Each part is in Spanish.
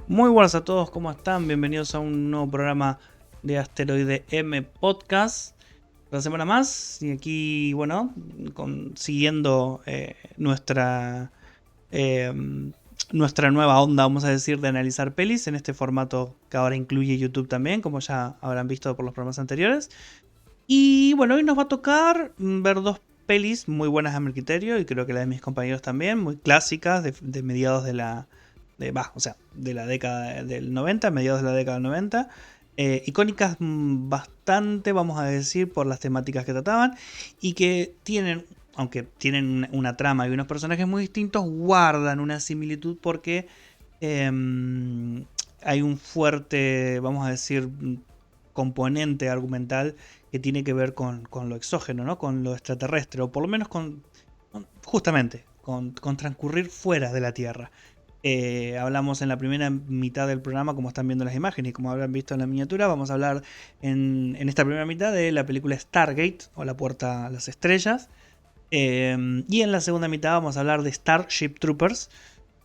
Muy buenas a todos, ¿cómo están? Bienvenidos a un nuevo programa de Asteroide M Podcast. Otra semana más y aquí, bueno, siguiendo eh, nuestra nueva onda, vamos a decir, de analizar pelis en este formato que ahora incluye YouTube también, como ya habrán visto por los programas anteriores. Y bueno, hoy nos va a tocar ver dos pelis muy buenas a mi criterio y creo que la de mis compañeros también, muy clásicas de mediados de la o sea, de la década del 90, mediados de la década del 90. Icónicas bastante, vamos a decir, por las temáticas que trataban y que tienen, aunque tienen una trama y unos personajes muy distintos, guardan una similitud porque eh, hay un fuerte, vamos a decir, componente argumental que tiene que ver con lo exógeno, ¿no? Con lo extraterrestre, o por lo menos justamente, con transcurrir fuera de la Tierra. Hablamos en la primera mitad del programa, como están viendo las imágenes y como habrán visto en la miniatura, vamos a hablar en esta primera mitad de la película Stargate o La Puerta a las Estrellas. Y en la segunda mitad vamos a hablar de Starship Troopers,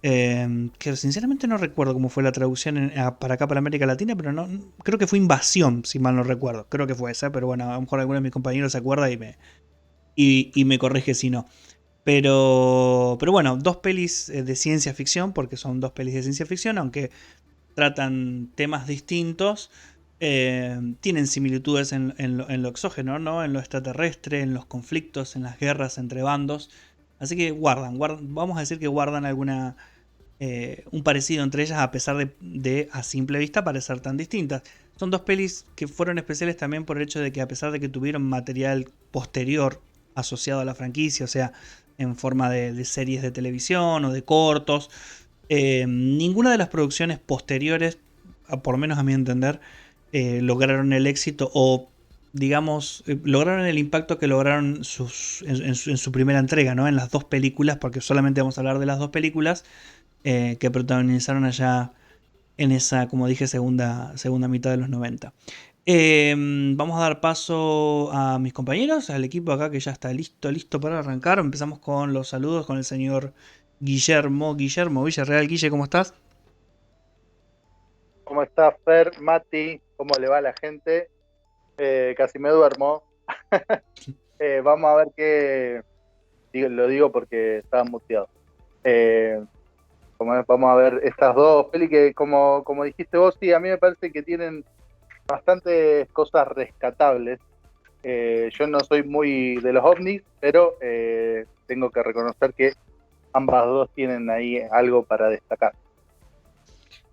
que sinceramente no recuerdo cómo fue la traducción para acá, para América Latina, pero no, creo que fue Invasión, si mal no recuerdo. Creo que fue esa, pero bueno, a lo mejor alguno de mis compañeros se acuerda y me corrige si no. Pero bueno, dos pelis de ciencia ficción, porque son dos pelis de ciencia ficción, aunque tratan temas distintos, tienen similitudes en lo exógeno, ¿no? En lo extraterrestre, en los conflictos, en las guerras entre bandos. Así que vamos a decir que guardan un parecido entre ellas, a pesar de a simple vista parecer tan distintas. Son dos pelis que fueron especiales también por el hecho de que, a pesar de que tuvieron material posterior asociado a la franquicia, o sea, en forma de series de televisión o de cortos, ninguna de las producciones posteriores, por lo menos a mi entender, lograron el éxito o, digamos, lograron el impacto que lograron en su primera entrega, ¿no? En las dos películas, porque solamente vamos a hablar de las dos películas que protagonizaron allá en esa, como dije, segunda mitad de los 90. Vamos a dar paso a mis compañeros, al equipo acá que ya está listo para arrancar. Empezamos con los saludos con el señor Guillermo Villarreal. Guille, ¿cómo estás? ¿Cómo está Fer, Mati? ¿Cómo le va a la gente? Casi me duermo. Vamos a ver lo digo porque estaba muteado. Eh, Vamos a ver estas dos pelis que, como dijiste vos, sí, a mí me parece que tienen bastantes cosas rescatables. Yo no soy muy de los ovnis, pero tengo que reconocer que ambas dos tienen ahí algo para destacar.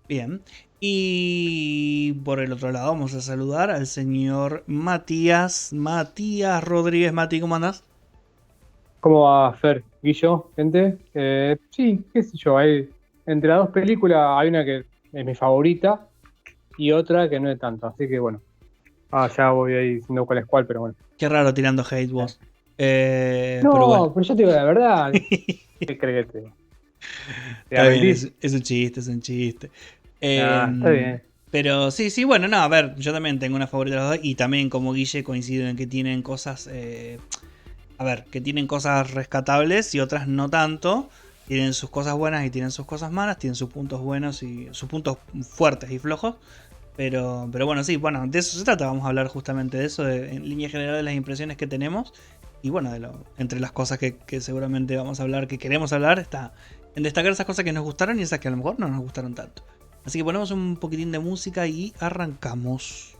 Bien. Y por el otro lado vamos a saludar al señor Matías Rodríguez. Mati, ¿cómo andás? ¿Cómo va Fer? Guillo, gente. Sí, qué sé yo, entre las dos películas hay una que es mi favorita y otra que no es tanto, así que bueno, ya voy ahí diciendo cuál es cuál, pero bueno. Qué raro tirando hate Eh, vos. Pero bueno. No, pero yo te digo la verdad, ¿qué crees que te voy a Está bien, mentir? es un chiste, es un chiste. Está bien. Pero sí, sí, bueno, no, a ver, yo también tengo una favorita de los dos y también, como Guille, coincido en que tienen cosas, a ver, que tienen cosas rescatables y otras no tanto. Tienen sus cosas buenas y tienen sus cosas malas, tienen sus puntos buenos y sus puntos fuertes y flojos. Pero bueno, sí, bueno, de eso se trata. Vamos a hablar justamente de eso, en línea general, de las impresiones que tenemos. Y bueno, entre las cosas que seguramente vamos a hablar, que queremos hablar, está en destacar esas cosas que nos gustaron y esas que a lo mejor no nos gustaron tanto. Así que ponemos un poquitín de música y arrancamos.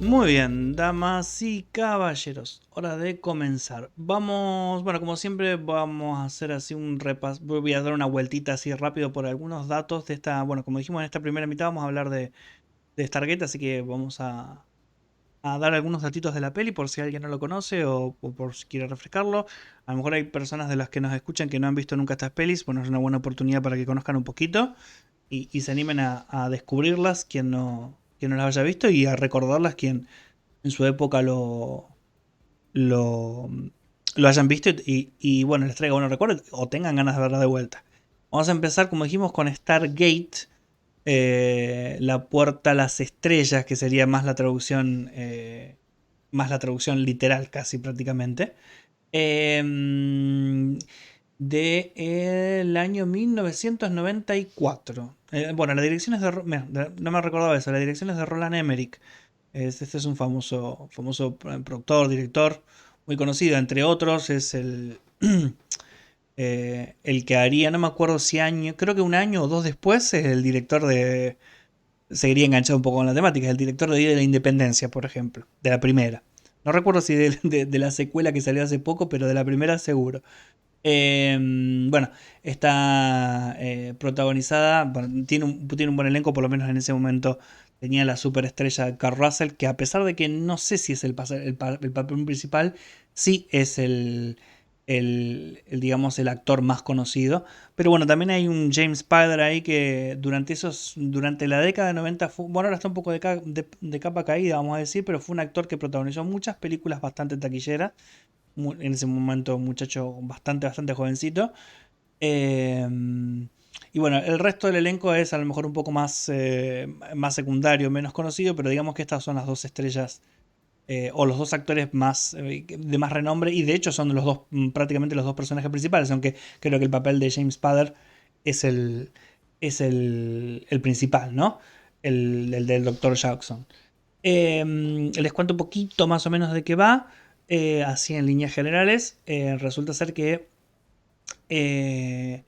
Muy bien, damas y caballeros, hora de comenzar. Vamos, bueno, como siempre vamos a hacer así un repaso, voy a dar una vueltita así rápido por algunos datos de esta, bueno, como dijimos en esta primera mitad vamos a hablar de Stargate, así que vamos a dar algunos datitos de la peli por si alguien no lo conoce o por si quiere refrescarlo. A lo mejor hay personas de las que nos escuchan que no han visto nunca estas pelis, bueno, es una buena oportunidad para que conozcan un poquito y se animen a descubrirlas, quien no las haya visto, y a recordarlas quien en su época lo, lo hayan visto y, bueno, les traiga buenos recuerdos o tengan ganas de verla de vuelta. Vamos a empezar, como dijimos, con Stargate, la puerta a las estrellas, que sería más la traducción literal casi prácticamente. Del año 1994. Bueno, la dirección es de... no me recordaba eso, la dirección es de Roland Emmerich. Este es un famoso productor, director, muy conocido, entre otros, es el que haría, no me acuerdo si año, creo que un año o dos después, es el director de... Seguiría enganchado un poco con la temática, es el director de Día de la Independencia, por ejemplo, de la primera. No recuerdo si de la secuela que salió hace poco, pero de la primera seguro. Bueno, está protagonizada, bueno, tiene un buen elenco, por lo menos en ese momento tenía la superestrella Carl Russell, que a pesar de que no sé si es el papel principal, sí es digamos, el actor más conocido. Pero bueno, también hay un James Spader ahí que durante la década de 90 bueno, ahora está un poco de capa caída, vamos a decir, pero fue un actor que protagonizó muchas películas bastante taquilleras. En ese momento un muchacho bastante jovencito. Eh, y bueno, el resto del elenco es a lo mejor un poco más secundario, menos conocido, pero digamos que estas son las dos estrellas o los dos actores de más renombre, y de hecho son prácticamente los dos personajes principales, aunque creo que el papel de James Spader es el principal, ¿no? El del Dr. Jackson. Les cuento un poquito más o menos de qué va, así en líneas generales. Resulta ser que eh,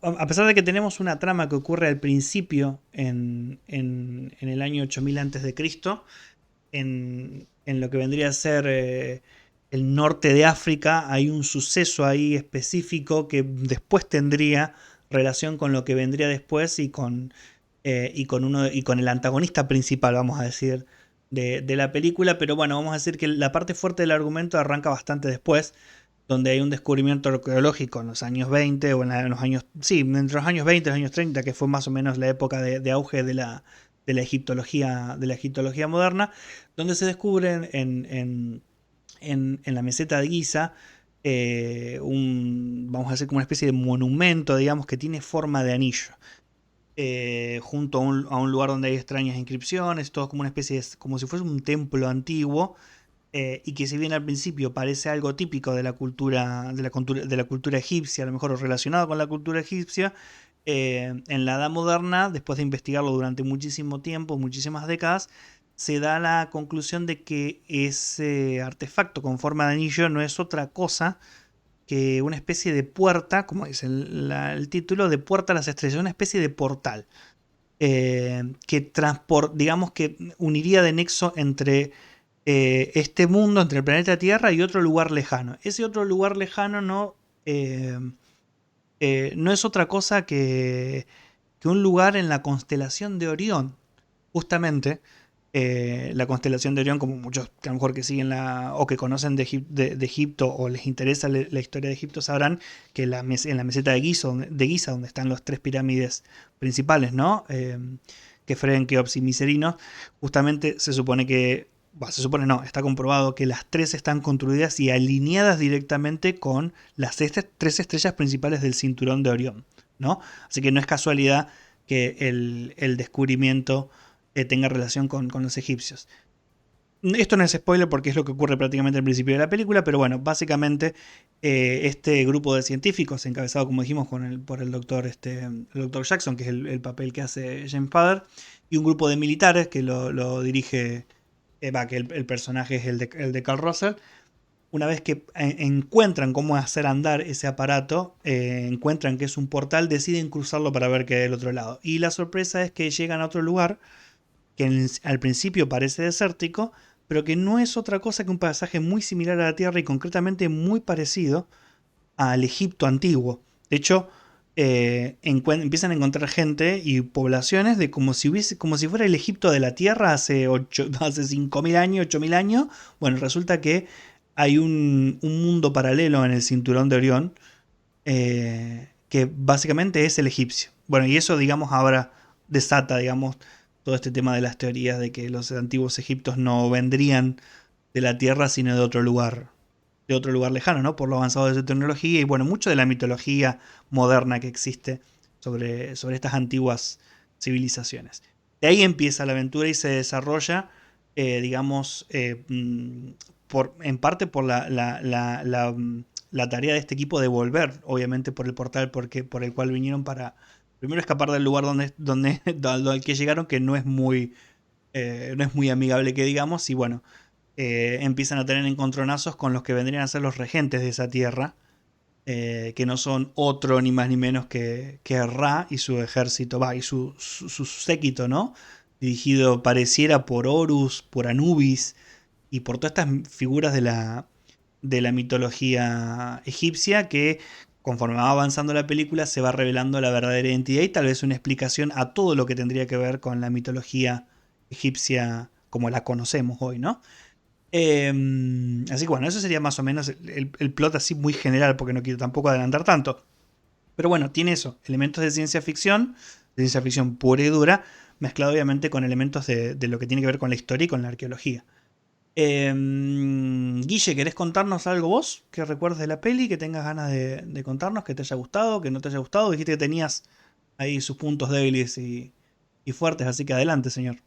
a pesar de que tenemos una trama que ocurre al principio en el año 8000 antes de Cristo, en lo que vendría a ser el norte de África, hay un suceso ahí específico que después tendría relación con lo que vendría después y con el antagonista principal, vamos a decir, de la película. Pero bueno, vamos a decir que la parte fuerte del argumento arranca bastante después, donde hay un descubrimiento arqueológico en los años 20 o en los años, sí, entre los años 20 y los años 30, que fue más o menos la época de auge de la egiptología moderna, donde se descubren en la meseta de Giza vamos a decir, como una especie de monumento, digamos, que tiene forma de anillo. Junto a un lugar donde hay extrañas inscripciones, todo como una especie como si fuese un templo antiguo, y que si bien al principio parece algo típico de la cultura egipcia, a lo mejor relacionado con la cultura egipcia, en la Edad Moderna, después de investigarlo durante muchísimo tiempo, muchísimas décadas, se da la conclusión de que ese artefacto con forma de anillo no es otra cosa que una especie de puerta, como dice el título, de puerta a las estrellas, una especie de portal, digamos que uniría de nexo entre este mundo, entre el planeta Tierra y otro lugar lejano. Ese otro lugar lejano no es otra cosa que un lugar en la constelación de Orión. Justamente, la constelación de Orión, como muchos que a lo mejor que siguen o que conocen de Egipto o les interesa la historia de Egipto, sabrán que en la meseta de Giza, donde están los tres pirámides principales, ¿no? Kefren, Keops y Micerino, justamente se supone que, bueno, se supone no, está comprobado que las tres están construidas y alineadas directamente con las tres estrellas principales del cinturón de Orión, ¿no? Así que no es casualidad que el descubrimiento tenga relación con los egipcios. Esto no es spoiler porque es lo que ocurre prácticamente al principio de la película, pero bueno, básicamente este grupo de científicos, encabezado como dijimos por el doctor Jackson, que es el papel que hace James Spader, y un grupo de militares que lo dirige, que el personaje es el de Carl Russell. Una vez que encuentran cómo hacer andar ese aparato, encuentran que es un portal, deciden cruzarlo para ver qué hay del otro lado. Y la sorpresa es que llegan a otro lugar que al principio parece desértico, pero que no es otra cosa que un paisaje muy similar a la Tierra y concretamente muy parecido al Egipto antiguo. De hecho, empiezan a encontrar gente y poblaciones de como si fuera el Egipto de la Tierra hace 5.000 años, 8.000 años. Bueno, resulta que hay un mundo paralelo en el cinturón de Orión, que básicamente es el egipcio. Bueno, y eso, digamos, ahora desata, digamos, todo este tema de las teorías de que los antiguos egipcios no vendrían de la Tierra, sino de otro lugar lejano, ¿no? Por lo avanzado de su tecnología y bueno, mucho de la mitología moderna que existe sobre estas antiguas civilizaciones. De ahí empieza la aventura y se desarrolla, digamos, en parte por la tarea de este equipo de volver, obviamente, por el portal por el cual vinieron para primero escapar del lugar al que llegaron, que no es muy amigable que digamos, y bueno, empiezan a tener encontronazos con los que vendrían a ser los regentes de esa tierra, que no son otro ni más ni menos que Ra y su ejército, y su séquito, ¿no? Dirigido pareciera por Horus, por Anubis y por todas estas figuras de la mitología egipcia que conforme va avanzando la película se va revelando la verdadera identidad y tal vez una explicación a todo lo que tendría que ver con la mitología egipcia como la conocemos hoy, ¿no? Así que bueno, eso sería más o menos el plot así muy general, porque no quiero tampoco adelantar tanto. Pero bueno, tiene eso, elementos de ciencia ficción pura y dura, mezclado obviamente con elementos de lo que tiene que ver con la historia y con la arqueología. Guille, ¿querés contarnos algo vos que recuerdes de la peli, que tengas ganas de contarnos, que te haya gustado, que no te haya gustado? Dijiste que tenías ahí sus puntos débiles y fuertes, así que adelante, señor.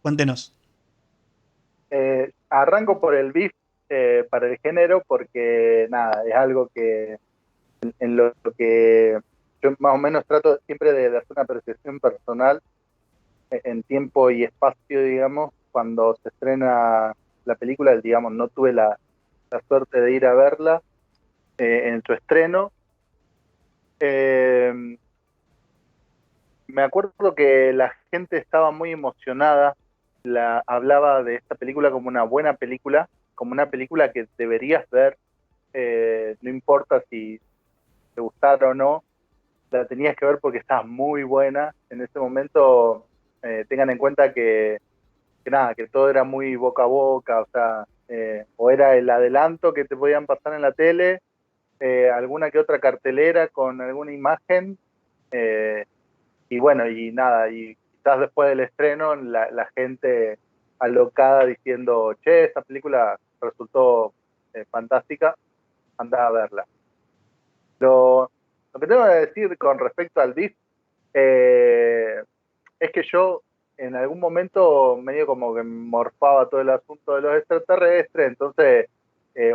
Cuéntenos. Arranco por el beef para el género porque nada, es algo que en lo que yo más o menos trato siempre de hacer una apreciación personal en tiempo y espacio, digamos, cuando se estrena la película, digamos, no tuve la suerte de ir a verla en su estreno. Eh, Me acuerdo que la gente estaba muy emocionada, hablaba de esta película como una buena película, como una película que deberías ver, no importa si te gustara o no, la tenías que ver porque estaba muy buena. En ese momento, tengan en cuenta que nada, que todo era muy boca a boca, o sea, o era el adelanto que te podían pasar en la tele, alguna que otra cartelera con alguna imagen, eh, y bueno, y nada, y quizás después del estreno la gente alocada diciendo, che, esta película resultó fantástica, anda a verla. Lo que tengo que decir con respecto al BIF eh, es que yo en algún momento medio como que morfaba todo el asunto de los extraterrestres, entonces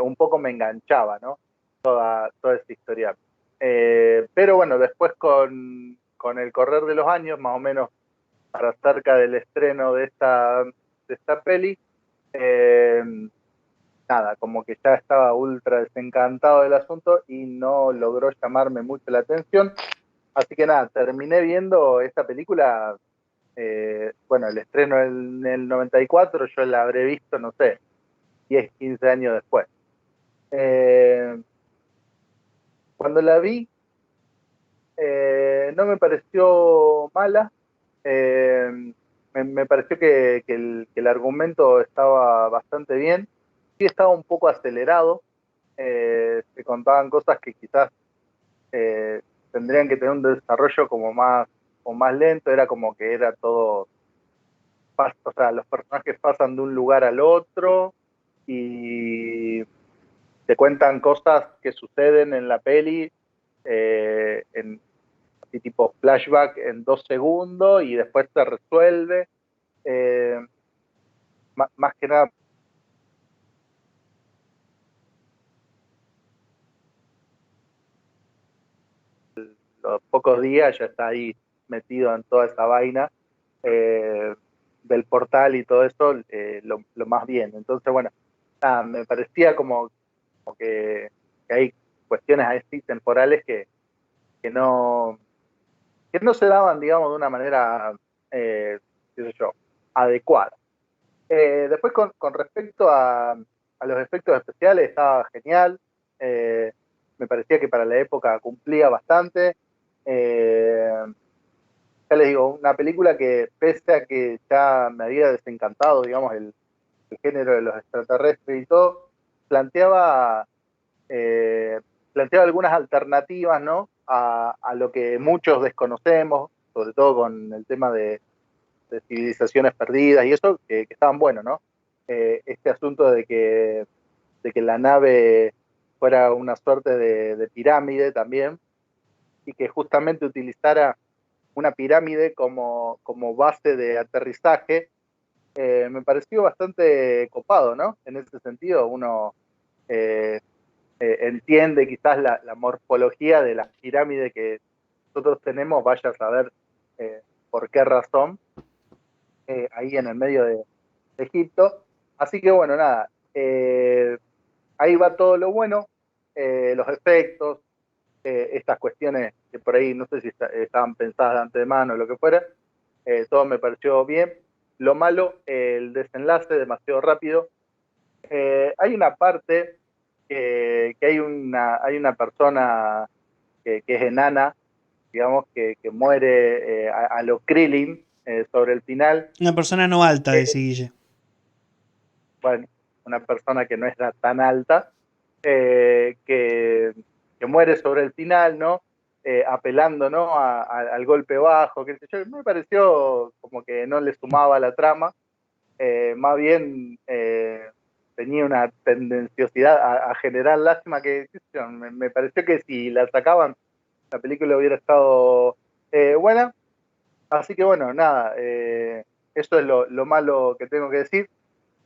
un poco me enganchaba, ¿no? Toda esta historia. Pero bueno, después con el correr de los años, más o menos para cerca del estreno de esta peli, eh, nada, como que ya estaba ultra desencantado del asunto y no logró llamarme mucho la atención. Así que nada, terminé viendo esta película, bueno, el estreno en el 94, yo la habré visto, no sé, 10, 15 años después. Eh, Cuando la vi, no me pareció mala, me pareció que el argumento estaba bastante bien, sí estaba un poco acelerado, se contaban cosas que quizás eh, tendrían que tener un desarrollo como más o más lento, era como que era todo, o sea, los personajes pasan de un lugar al otro y te cuentan cosas que suceden en la peli, en así tipo flashback en 2 segundos y después se resuelve. Eh, más que nada, los pocos días ya está ahí metido en toda esa vaina eh, del portal y todo eso, lo más bien. Entonces, bueno, nada, me parecía como que hay cuestiones así temporales que no, que no se daban, digamos, de una manera, qué sé yo, adecuada. Después, con respecto a los efectos especiales, estaba genial. Me parecía que para la época cumplía bastante. Eh, ya les digo, una película que, pese a que ya me había desencantado, digamos, el género de los extraterrestres y todo, planteaba, eh, planteaba algunas alternativas, ¿no? A lo que muchos desconocemos, sobre todo con el tema de civilizaciones perdidas y eso, que estaban buenos, ¿no? este asunto de que la nave fuera una suerte de pirámide también, y que justamente utilizara una pirámide como base de aterrizaje, me pareció bastante copado, ¿no? En ese sentido, uno entiende quizás la morfología de las pirámides que nosotros tenemos, vaya a saber por qué razón, ahí en el medio de Egipto. Así que bueno, nada, ahí va todo lo bueno, los efectos, estas cuestiones que por ahí no sé si estaban pensadas de antemano o lo que fuera, todo me pareció bien. Lo malo, el desenlace demasiado rápido. Hay una parte que hay una persona que es enana, digamos, que muere a lo Krillin sobre el final. Una persona no alta, dice Guille. Bueno, una persona que no era tan alta, que muere sobre el final, ¿no? Apelando, ¿no? Al golpe bajo, qué sé yo. Me pareció como que no le sumaba la trama, más bien tenía una tendenciosidad a generar lástima que, qué sé yo, me pareció que si la sacaban, la película hubiera estado buena. Así que bueno, nada, eso es lo malo que tengo que decir,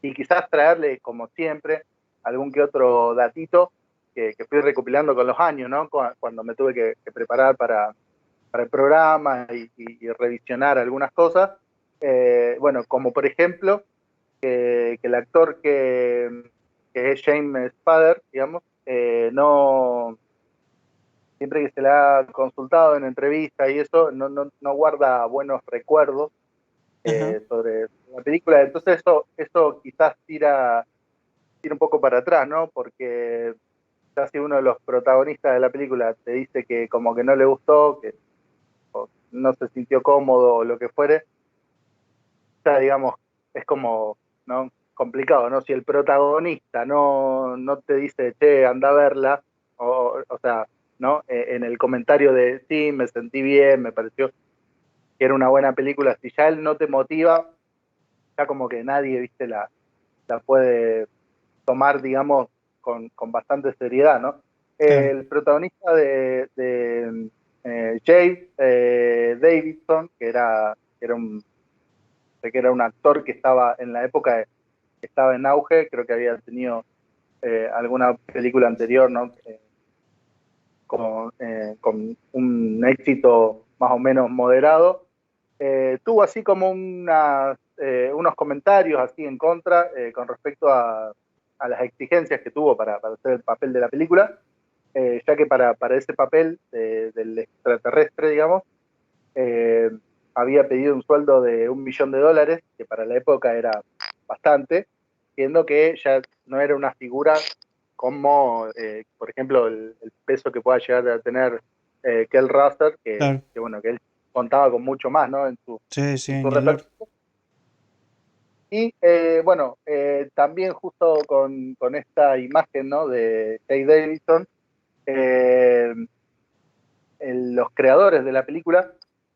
y quizás traerle, como siempre, algún que otro datito que fui recopilando con los años, ¿no? Cuando me tuve que preparar para el programa y revisionar algunas cosas. Bueno, como por ejemplo, que el actor que es James Spader, digamos, no, siempre que se le ha consultado en entrevista y eso, no guarda buenos recuerdos sobre la película. Entonces eso quizás tira un poco para atrás, ¿no? Porque ya si uno de los protagonistas de la película te dice que como que no le gustó, que no se sintió cómodo o lo que fuere, ya digamos, es como, ¿no? Complicado, ¿no? Si el protagonista no te dice, che, anda a verla, o sea, ¿no? En el comentario de, sí, me sentí bien, me pareció que era una buena película, si ya él no te motiva, ya como que nadie, viste, la puede tomar, digamos, con bastante seriedad, ¿no? Claro. El protagonista de Jay Davidson, que era un actor que estaba en la época que estaba en auge, creo que había tenido alguna película anterior, ¿no? Con un éxito más o menos moderado. Tuvo así como unos comentarios así en contra con respecto a las exigencias que tuvo para hacer el papel de la película, ya que para ese papel del extraterrestre, digamos, eh, había pedido un sueldo de $1 millón, que para la época era bastante, siendo que ya no era una figura como, por ejemplo, el peso que pueda llegar a tener Kel Russell, Claro. que bueno, que él contaba con mucho más, ¿no? En su Sí, en su ni hablar. repertorio. Y bueno, también justo con esta imagen, ¿no? De Jay Davidson, eh, los creadores de la película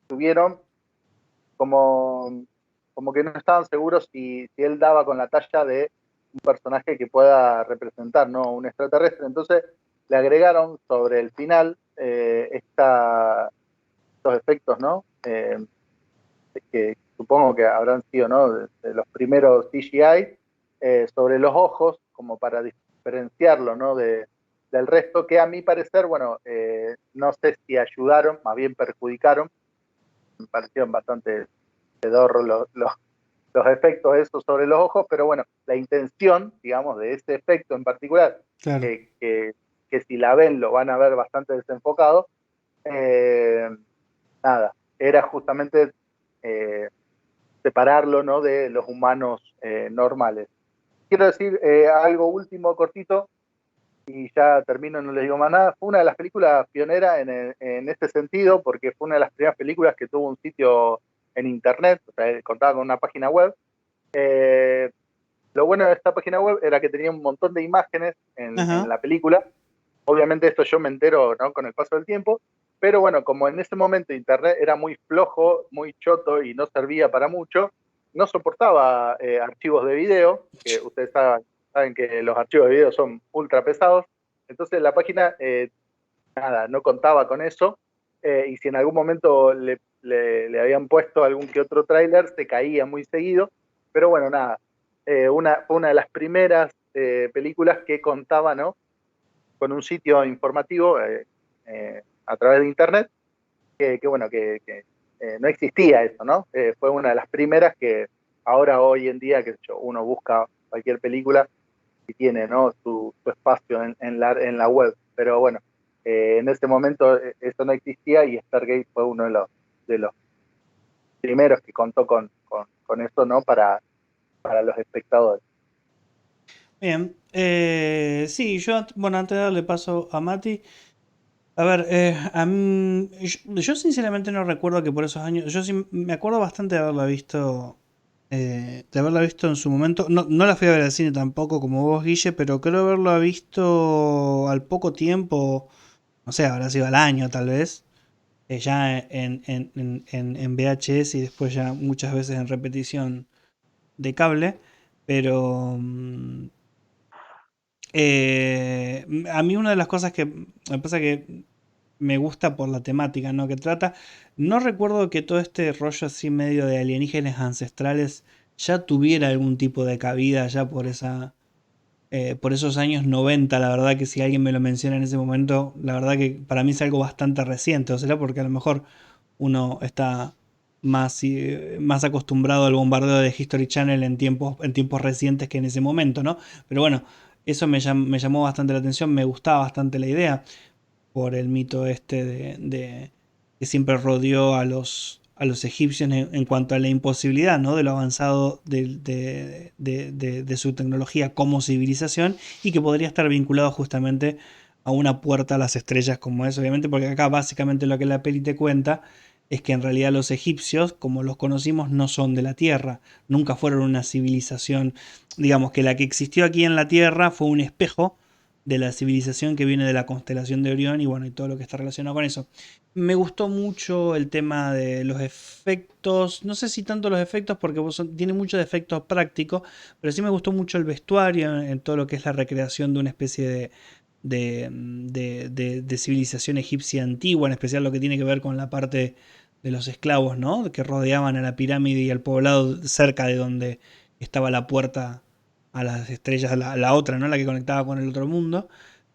tuvieron como que no estaban seguros si él daba con la talla de un personaje que pueda representar, ¿no? Un extraterrestre. Entonces le agregaron sobre el final estos efectos, ¿no? Que supongo que habrán sido, ¿no? De los primeros CGI, sobre los ojos, como para diferenciarlo, ¿no? Del resto, que a mi parecer, bueno, no sé si ayudaron, más bien perjudicaron. Me parecieron bastante pedorros los efectos esos sobre los ojos, pero bueno, la intención, digamos, de ese efecto en particular, Claro. que si la ven lo van a ver bastante desenfocado, nada, era justamente separarlo, ¿no? De los humanos normales. Quiero decir algo último, cortito, y ya termino, no les digo más nada. Fue una de las películas pioneras en este sentido, porque fue una de las primeras películas que tuvo un sitio en internet, o sea, contaba con una página web. Lo bueno de esta página web era que tenía un montón de imágenes en la película. Obviamente esto yo me entero, ¿no? Con el paso del tiempo, pero bueno, como en ese momento internet era muy flojo, muy choto y no servía para mucho, no soportaba archivos de video, que ustedes saben que los archivos de video son ultra pesados, entonces la página nada, no contaba con eso, y si en algún momento le habían puesto algún que otro tráiler, se caía muy seguido, pero bueno, nada, fue una de las primeras películas que contaba, ¿no?, con un sitio informativo a través de internet, bueno, que no existía eso, ¿no? Fue una de las primeras que ahora, hoy en día, qué sé yo, uno busca cualquier película y tiene, ¿no?, su espacio en la web, pero bueno, en ese momento eso no existía y Stargate fue uno de los primeros que contó con eso, ¿no?, para los espectadores. Bien. Sí, yo, bueno, antes de darle paso a Mati, a ver, yo sinceramente no recuerdo que por esos años, yo sí me acuerdo bastante de haberla visto en su momento. No, no la fui a ver al cine tampoco como vos, Guille, pero creo haberla visto al poco tiempo, no sé, habrá sido al año tal vez, ya en VHS y después ya muchas veces en repetición de cable, pero a mí una de las cosas que me pasa que me gusta por la temática, ¿no?, que trata. No recuerdo que todo este rollo así medio de alienígenas ancestrales ya tuviera algún tipo de cabida ya por esos años 90. La verdad que si alguien me lo menciona en ese momento, la verdad que para mí es algo bastante reciente. O será porque a lo mejor uno está más acostumbrado al bombardeo de History Channel en tiempos recientes que en ese momento, ¿no? Pero bueno, eso me llamó bastante la atención, me gustaba bastante la idea por el mito este que siempre rodeó a los egipcios en cuanto a la imposibilidad, ¿no?, de lo avanzado de su tecnología como civilización, y que podría estar vinculado justamente a una puerta a las estrellas como es, obviamente, porque acá básicamente lo que la peli te cuenta es que en realidad los egipcios, como los conocimos, no son de la Tierra, nunca fueron una civilización, digamos que la que existió aquí en la Tierra fue un espejo de la civilización que viene de la constelación de Orión y bueno, y todo lo que está relacionado con eso. Me gustó mucho el tema de los efectos, no sé si tanto los efectos porque tiene muchos efectos prácticos, pero sí me gustó mucho el vestuario en todo lo que es la recreación de una especie de civilización egipcia antigua, en especial lo que tiene que ver con la parte de los esclavos, ¿no?, que rodeaban a la pirámide y al poblado cerca de donde estaba la puerta a las estrellas, la otra, ¿no?, la que conectaba con el otro mundo.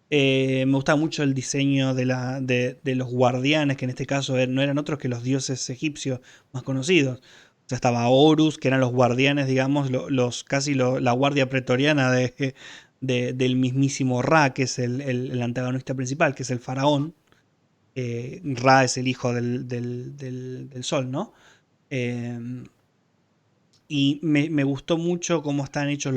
Me gustaba mucho el diseño de los guardianes, que en este caso no eran otros que los dioses egipcios más conocidos. O sea, estaba Horus, que eran los guardianes, digamos, la guardia pretoriana del mismísimo Ra, que es el antagonista principal, que es el faraón. Ra es el hijo del sol, ¿no? Eh, y me gustó mucho cómo están hechos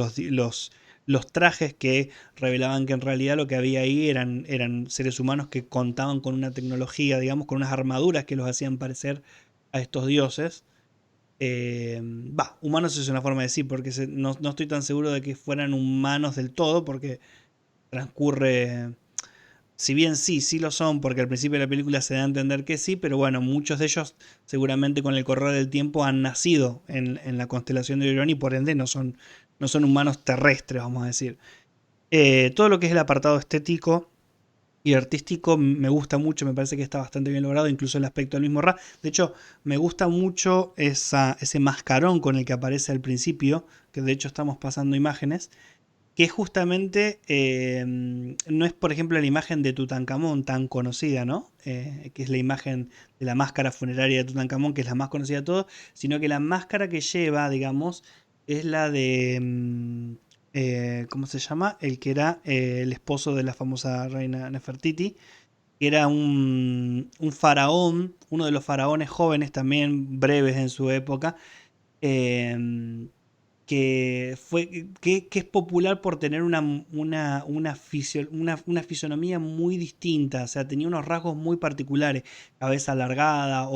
los trajes, que revelaban que en realidad lo que había ahí eran seres humanos que contaban con una tecnología, digamos, con unas armaduras que los hacían parecer a estos dioses. Humanos es una forma de decir, porque no estoy tan seguro de que fueran humanos del todo, porque transcurre, si bien sí lo son, porque al principio de la película se da a entender que sí, pero bueno, muchos de ellos seguramente con el correr del tiempo han nacido en la constelación de Orión y por ende no son humanos terrestres, vamos a decir. Todo lo que es el apartado estético y artístico me gusta mucho, me parece que está bastante bien logrado, incluso el aspecto del mismo Ra. De hecho, me gusta mucho ese mascarón con el que aparece al principio, que de hecho estamos pasando imágenes, que justamente no es, por ejemplo, la imagen de Tutankamón tan conocida, ¿no? Que es la imagen de la máscara funeraria de Tutankamón, que es la más conocida de todos, sino que la máscara que lleva, digamos, es la de, ¿cómo se llama? El que era el esposo de la famosa reina Nefertiti, que era un faraón, uno de los faraones jóvenes, también breves en su época, eh, que es popular por tener una fisonomía muy distinta, o sea, tenía unos rasgos muy particulares, cabeza alargada,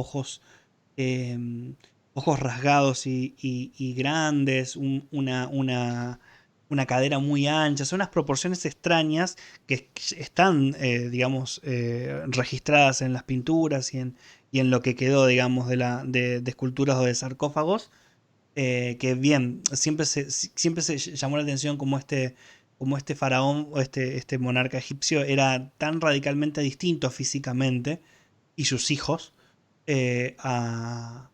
eh, ojos rasgados y grandes, una cadera muy ancha, son unas proporciones extrañas que están, digamos, registradas en las pinturas y en lo que quedó, digamos, de esculturas o de sarcófagos, Que bien, siempre se llamó la atención como este faraón o este monarca egipcio era tan radicalmente distinto físicamente y sus hijos eh, a-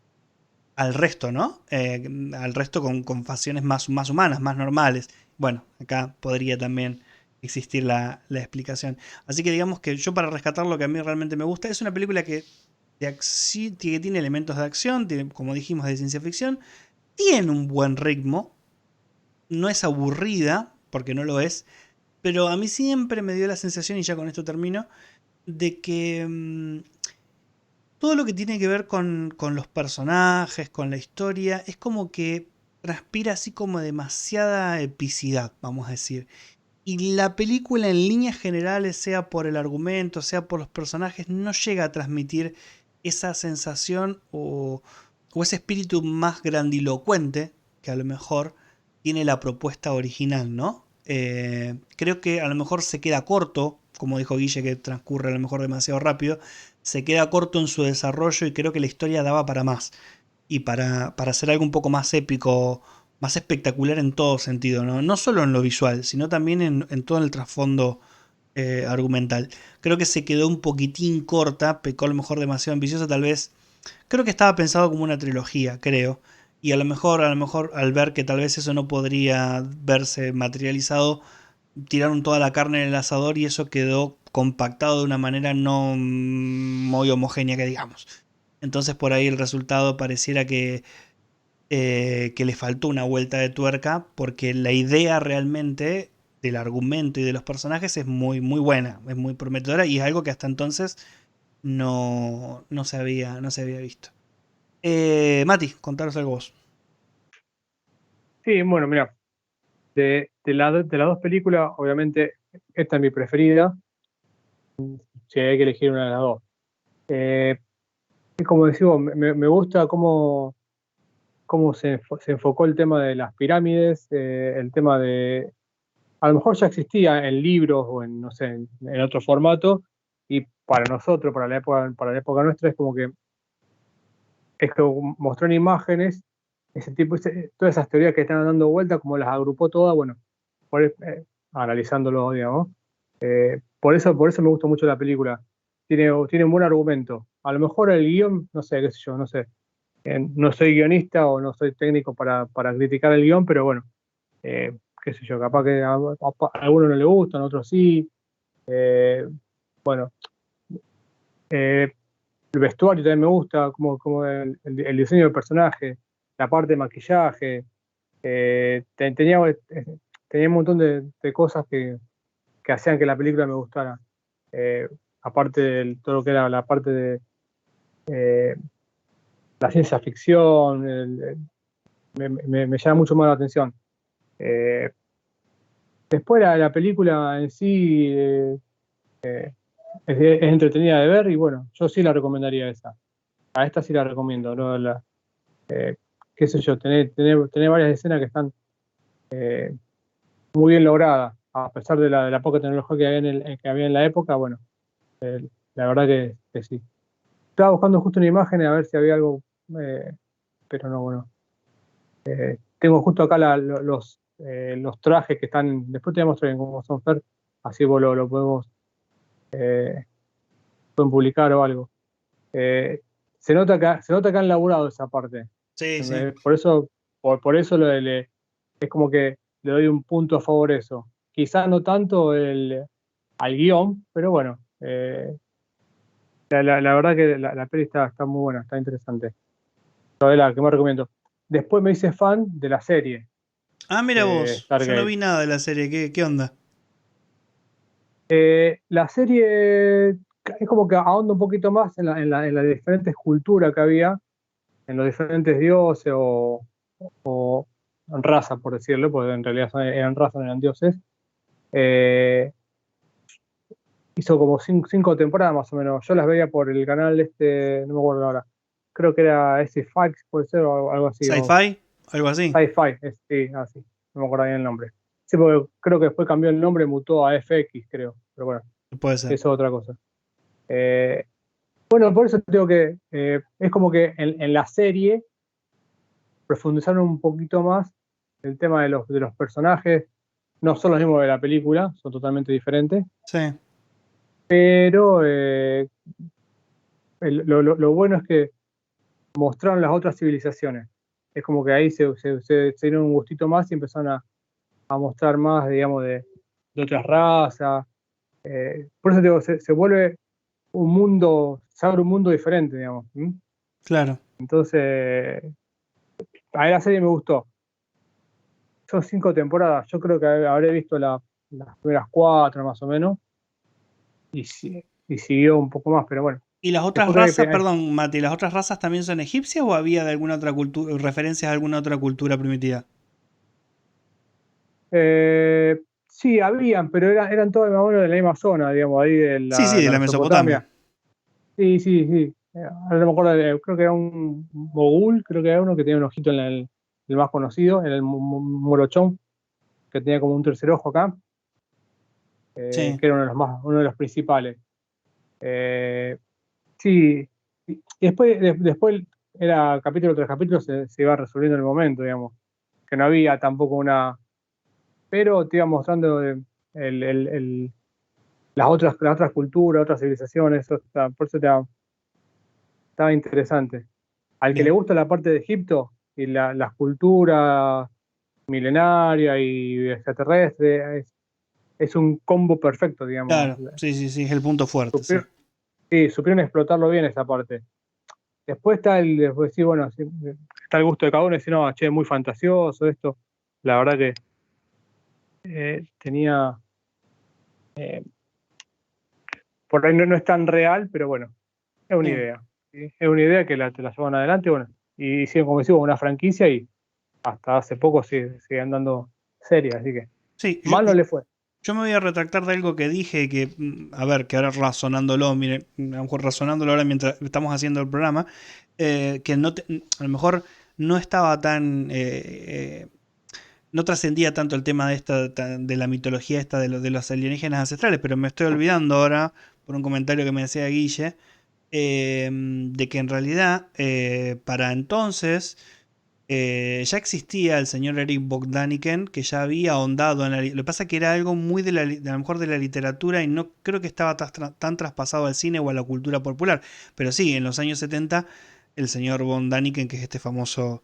al resto, ¿no? Al resto con facciones más humanas, más normales. Bueno, acá podría también existir la explicación. Así que digamos que yo para rescatar lo que a mí realmente me gusta, es una película que tiene elementos de acción, tiene, como dijimos, de ciencia ficción, tiene un buen ritmo, no es aburrida, porque no lo es, pero a mí siempre me dio la sensación, y ya con esto termino, de que todo lo que tiene que ver con los personajes, con la historia, es como que transpira así como demasiada epicidad, vamos a decir. Y la película en líneas generales, sea por el argumento, sea por los personajes, no llega a transmitir esa sensación o ese espíritu más grandilocuente que a lo mejor tiene la propuesta original, ¿no? Creo que a lo mejor se queda corto, como dijo Guille, que transcurre a lo mejor demasiado rápido, se queda corto en su desarrollo y creo que la historia daba para más y para hacer algo un poco más épico, más espectacular en todo sentido, ¿no? No solo en lo visual, sino también en todo el trasfondo argumental. Creo que se quedó un poquitín corta, pecó a lo mejor demasiado ambiciosa, tal vez. Creo que estaba pensado como una trilogía, creo. Y a lo mejor al ver que tal vez eso no podría verse materializado, tiraron toda la carne en el asador y eso quedó compactado de una manera no muy homogénea que digamos. Entonces por ahí el resultado pareciera que le faltó una vuelta de tuerca porque la idea realmente del argumento y de los personajes es muy buena, es muy prometedora y es algo que hasta entonces no se había visto. Mati, contaros algo vos. Sí, bueno, mira, de las dos películas, obviamente, esta es mi preferida, si hay que elegir una de las dos. Eh, es como decimos, me gusta cómo se enfocó el tema de las pirámides, el tema de, a lo mejor ya existía en libros o en, no sé, en otro formato, y para nosotros, para la época nuestra, es como que es que mostró en imágenes ese tipo, todas esas teorías que están dando vuelta, como las agrupó todas, bueno, analizándolo, digamos. Por eso me gusta mucho la película. Tiene un buen argumento. A lo mejor el guión, no sé, qué sé yo, no sé. No soy guionista o no soy técnico para criticar el guión, pero bueno, qué sé yo, capaz que a algunos no le gustan, a otros sí. Bueno, eh, el vestuario también me gusta, como el diseño del personaje, la parte de maquillaje. Tenía un montón de cosas que hacían que la película me gustara. Eh, Aparte de todo lo que era la parte de eh, la ciencia ficción, me llama mucho más la atención. Eh, Después la película en sí es entretenida de ver y bueno, yo sí la recomendaría esa. A esta sí la recomiendo, ¿no? Eh, Qué sé yo, tener varias escenas que están muy bien logradas, a pesar de la poca tecnología que había en la época, bueno, la verdad que sí. Estaba buscando justo una imagen a ver si había algo, eh, pero no, bueno. Tengo justo acá los trajes que están, después te voy a mostrar en cómo son, Fer, así vos lo podemos, eh, pueden publicar o algo. Eh, se nota que han laburado esa parte. Sí, sí. Por eso es como que le doy un punto a favor eso. Quizás no tanto al guión, pero bueno, la verdad que la peli está muy buena, está interesante. Es la que más recomiendo. Después me hice fan de la serie Ah, mira vos, yo no Stargate. vi nada de la serie, qué onda? La serie es como que ahonda un poquito más en las diferentes culturas que había, en los diferentes dioses o razas, por decirlo, porque en realidad eran razas, no eran dioses. Eh, Hizo como cinco temporadas más o menos. Yo las veía por el canal este, no me acuerdo ahora. Creo que era S5, puede ser, o algo así, o ¿Sci-fi? ¿Algo así? Sci-Fi, sí, así, no me acuerdo bien el nombre. Sí, porque creo que después cambió el nombre, mutó a FX, creo, pero bueno, Puede ser. eso es otra cosa. Eh, bueno, por eso digo que es como que en la serie profundizaron un poquito más el tema de los personajes. No son los mismos de la película, son totalmente diferentes, Sí, pero lo bueno es que mostraron las otras civilizaciones. Es como que ahí se dieron un gustito más y empezaron a mostrar más, digamos, de otras razas. Por eso digo, se vuelve un mundo, se abre un mundo diferente, digamos. ¿Mm? claro. Entonces, a mí la serie me gustó. Son 5 temporadas, yo creo que habré visto las primeras 4 más o menos, y siguió un poco más, pero bueno. ¿Y las otras Después razas, perdón, Mati, las otras razas también son egipcias o había de alguna otra cultura, referencias a alguna otra cultura primitiva? sí, habían, pero eran todos más o menos de la misma zona, digamos, ahí de Sí, sí, de la la Mesopotamia. Mesopotamia. Sí, sí, sí. Ahora no me acuerdo, creo que era un mogul, creo que era uno que tenía un ojito en el más conocido, en el morochón, que tenía como un tercer ojo acá, Sí, que era uno de los principales. Eh, sí, y después, después era capítulo tras capítulo se iba resolviendo en el momento, digamos, que no había tampoco una, pero te iba mostrando las otras culturas, otras civilizaciones, por eso estaba interesante. Al que le bien. gusta la parte de Egipto y las culturas milenaria y extraterrestre, es un combo perfecto, digamos. Claro, sí, sí, sí, es el punto fuerte, sí. Supieron, sí, supieron explotarlo bien esa parte. Después después sí, bueno, sí, está el gusto de cada uno, y decir, no, che, muy fantasioso esto. La verdad que tenía, eh, por ahí no es tan real, pero bueno, es una Sí, idea. ¿Sí? Es una idea que te la llevan adelante, bueno, y siguen, como decimos, una franquicia y hasta hace poco siguen dando series, así que sí, mal no le fue. yo me voy a retractar de algo que dije que, a ver, que ahora razonándolo, mire, a lo mejor razonándolo ahora mientras estamos haciendo el programa, que no a lo mejor no estaba tan, no trascendía tanto el tema de de la mitología esta de los alienígenas ancestrales, pero me estoy olvidando ahora por un comentario que me decía Guille, de que en realidad para entonces ya existía el señor Eric Bogdaniken, que ya había ahondado en la... Lo que pasa es que era algo muy de a lo mejor de la literatura y no creo que estaba tan traspasado al cine o a la cultura popular. Pero sí, en los años 70 el señor Von Daniken, que es este famoso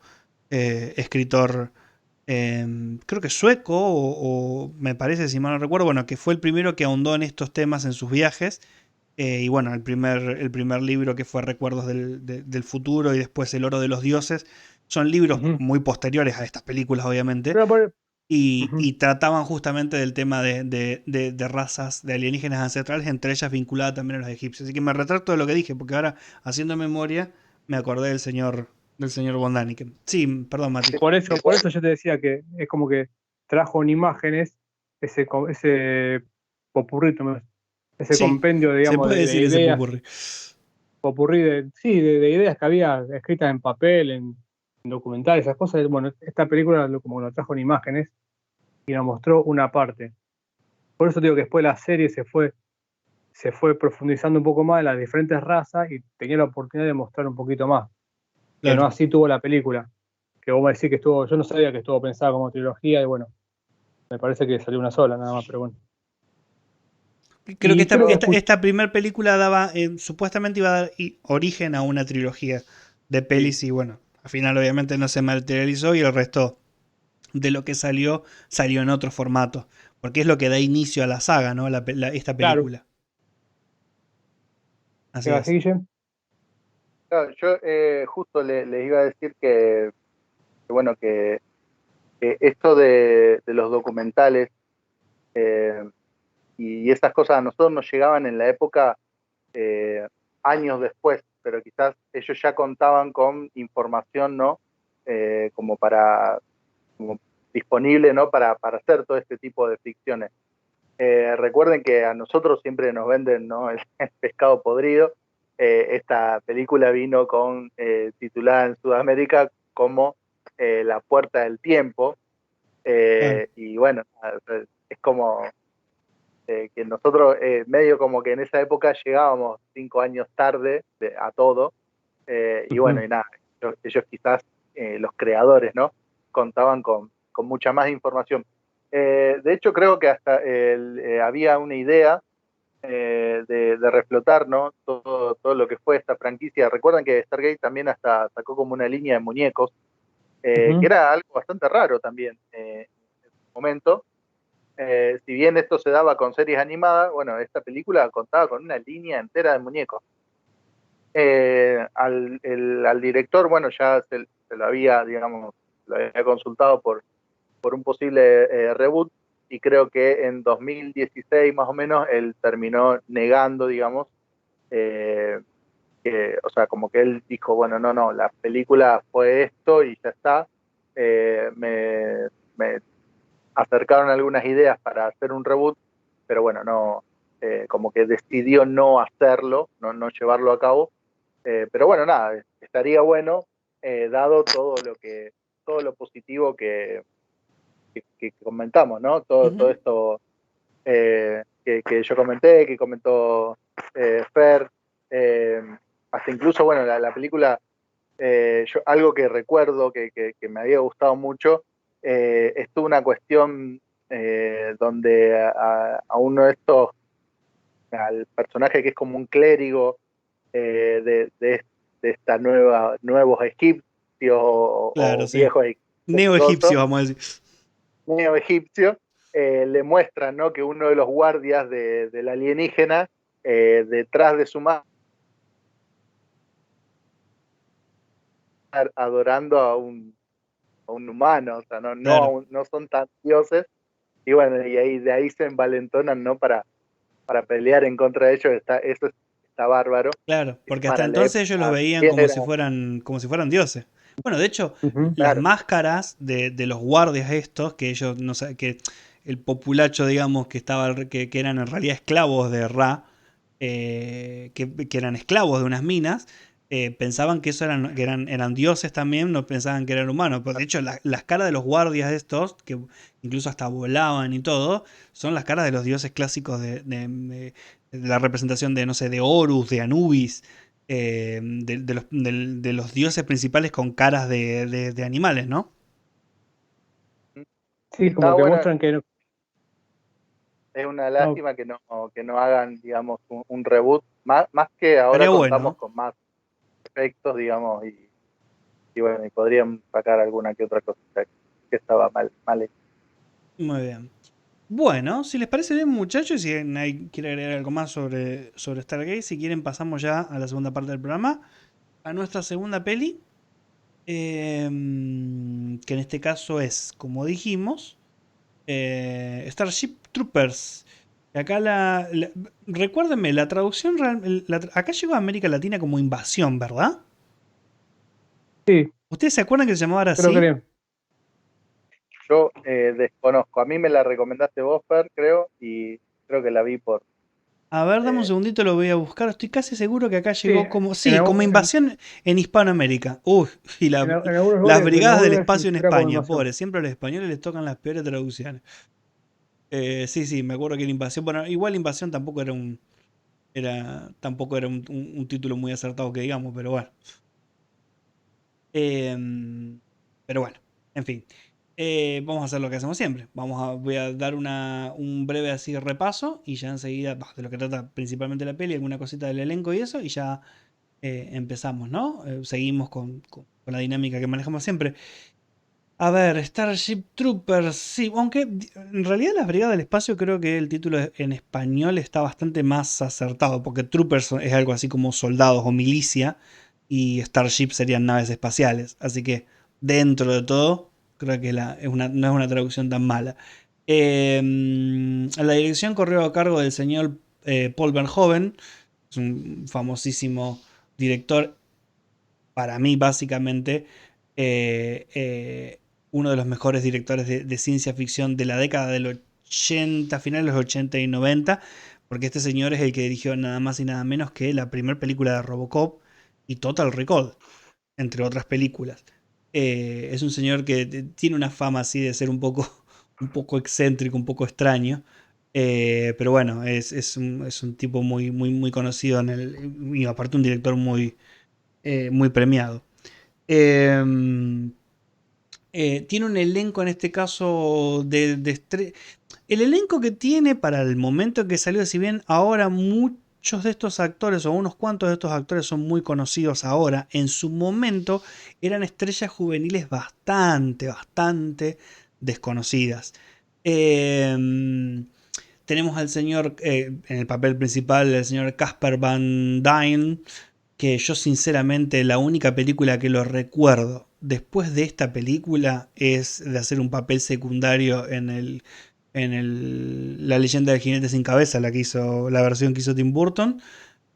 escritor, creo que sueco, o me parece, si mal no recuerdo, bueno, que fue el primero que ahondó en estos temas en sus viajes. Y bueno, el primer libro que fue Recuerdos del Futuro y después El Oro de los Dioses, son libros Ujú. muy posteriores a estas películas, obviamente, Pero ujú. y trataban justamente del tema de razas, de alienígenas ancestrales, entre ellas vinculada también a los egipcios. Así que me retracto de lo que dije, porque ahora, haciendo memoria, me acordé del señor Von Däniken. Sí, perdón, Mati. Por eso yo te decía que es como que trajo en imágenes ese popurrito, ¿no? Ese Sí, compendio, se digamos, puede de decir ese ideas, pupurri. popurrí sí, de ideas que había escritas en papel, en documentales, esas cosas. Bueno, esta película como lo trajo en imágenes y nos mostró una parte. Por eso digo que después la serie se fue profundizando un poco más en las diferentes razas y tenía la oportunidad de mostrar un poquito más, que no Claro. así tuvo la película. Que vos me decís que estuvo, yo no sabía que estuvo pensada como trilogía y bueno, me parece que salió una sola nada más, pero bueno. Creo que Y creo que escuché, esta primera película daba, supuestamente iba a dar origen a una trilogía de sí, pelis y bueno, al final obviamente no se materializó y el resto de lo que salió salió en otro formato, porque es lo que da inicio a la saga, ¿no? Esta claro, película. Así ¿qué va a es. decir, Guille? Claro, yo justo les iba a decir bueno, que esto de los documentales eh, y esas cosas a nosotros nos llegaban en la época eh, años después, pero quizás ellos ya contaban con información, ¿no? Como como disponible, ¿no? Para hacer todo este tipo de ficciones. Recuerden que a nosotros siempre nos venden, ¿no? El pescado podrido. Esta película vino titulada en Sudamérica como La Puerta del Tiempo. Claro. Y bueno, es como que nosotros medio como que en esa época llegábamos 5 años tarde a todo. Y bueno, Ujú. y nada, ellos quizás los creadores, ¿no? Contaban con mucha más información. De hecho, creo que hasta había una idea de reflotar, ¿no? Todo lo que fue esta franquicia. Recuerdan que Stargate también hasta sacó como una línea de muñecos, que era algo bastante raro también en ese momento. Si bien esto se daba con series animadas, bueno, esta película contaba con una línea entera de muñecos. Al director, bueno, ya se lo había, digamos, lo había consultado por un posible reboot, y creo que en 2016 más o menos él terminó negando, digamos, o sea, como que él dijo, bueno, no, la película fue esto y ya está. Me acercaron algunas ideas para hacer un reboot, pero bueno, no, como que decidió no hacerlo, no llevarlo a cabo. Pero bueno, nada, estaría bueno, dado todo lo positivo que comentamos, ¿no? Todo esto que yo comenté, que comentó Fer, hasta incluso, bueno, la película, algo que recuerdo que me había gustado mucho, es toda una cuestión donde a uno de estos, al personaje que es como un clérigo de esta nuevos egipcios Claro, o sí. viejos Neo-egipcio, vamos a decir. neo-egipcio, le muestran, ¿no? Que uno de los guardias del alienígena, detrás de su mano, adorando a un humano, o sea, Claro. no son tan dioses, y bueno, de ahí se envalentonan, ¿no? Para pelear en contra de ellos. Eso está bárbaro. Claro, porque hasta Para la entonces ellos los época veían también era, como si fueran dioses. Bueno, de hecho, las claro. máscaras de los guardias estos, que ellos no sé, que el populacho, digamos, que eran en realidad esclavos de Ra, que eran esclavos de unas minas, pensaban que eso eran dioses también, no pensaban que eran humanos. Pero de hecho, las caras de los guardias estos, que incluso hasta volaban y todo, son las caras de los dioses clásicos de la representación de, no sé, de Horus, de Anubis, de los dioses principales con caras de animales, ¿no? Sí, como Está que bueno, muestran que no, es una no, lástima que no hagan, digamos, un reboot, más que ahora Estaría contamos bueno. con más efectos, digamos, y bueno, y podrían sacar alguna que otra cosita que estaba mal hecha. Muy bien. Bueno, si les parece bien, muchachos, si nadie quiere agregar algo más sobre Stargate, si quieren pasamos ya a la segunda parte del programa, a nuestra segunda peli, que en este caso es, como dijimos, Starship Troopers. Y acá recuérdenme, la traducción acá llegó a América Latina como invasión, ¿verdad? sí, ¿Ustedes se acuerdan que se llamaba creo así? que Yo desconozco, a mí me la recomendaste vos, Fer, creo, y creo que la vi por... A ver, dame un eh, segundito, lo voy a buscar. Estoy casi seguro que acá sí, llegó como. Sí, como invasión en Hispanoamérica. Uy, y las en brigadas algunos del lugares espacio en figura como España, invasión. pobre. Siempre a los españoles les tocan las peores traducciones. Sí, sí, me acuerdo que era invasión. Bueno, igual invasión tampoco era tampoco era un título muy acertado que digamos, pero bueno. Pero bueno, en fin. Vamos a hacer lo que hacemos siempre. Voy a dar un breve así repaso y ya enseguida, de lo que trata principalmente la peli, alguna cosita del elenco y eso, y ya empezamos, ¿no? Seguimos con la dinámica que manejamos siempre. A ver, Starship Troopers, sí, aunque en realidad las Brigadas del Espacio creo que el título en español está bastante más acertado, porque Troopers es algo así como soldados o milicia, y Starship serían naves espaciales, así que dentro de todo, creo que no es una traducción tan mala. La dirección corrió a cargo del señor Paul Verhoeven, es un famosísimo director, para mí básicamente uno de los mejores directores de ciencia ficción de la década del 80, finales de los 80 y 90, porque este señor es el que dirigió nada más y nada menos que la primera película de Robocop y Total Recall, entre otras películas. Es un señor que tiene una fama así de ser un poco excéntrico, un poco extraño. Pero bueno, es un tipo muy conocido y aparte un director muy premiado. Eh, tiene un elenco en este caso el elenco que tiene para el momento en que salió, si bien ahora muchos de estos actores o unos cuantos de estos actores son muy conocidos ahora, en su momento eran estrellas juveniles bastante desconocidas. Eh, Tenemos al señor, en el papel principal, el señor Casper Van Dien, que yo sinceramente la única película que lo recuerdo después de esta película es de hacer un papel secundario La leyenda del jinete sin cabeza, la versión que hizo Tim Burton.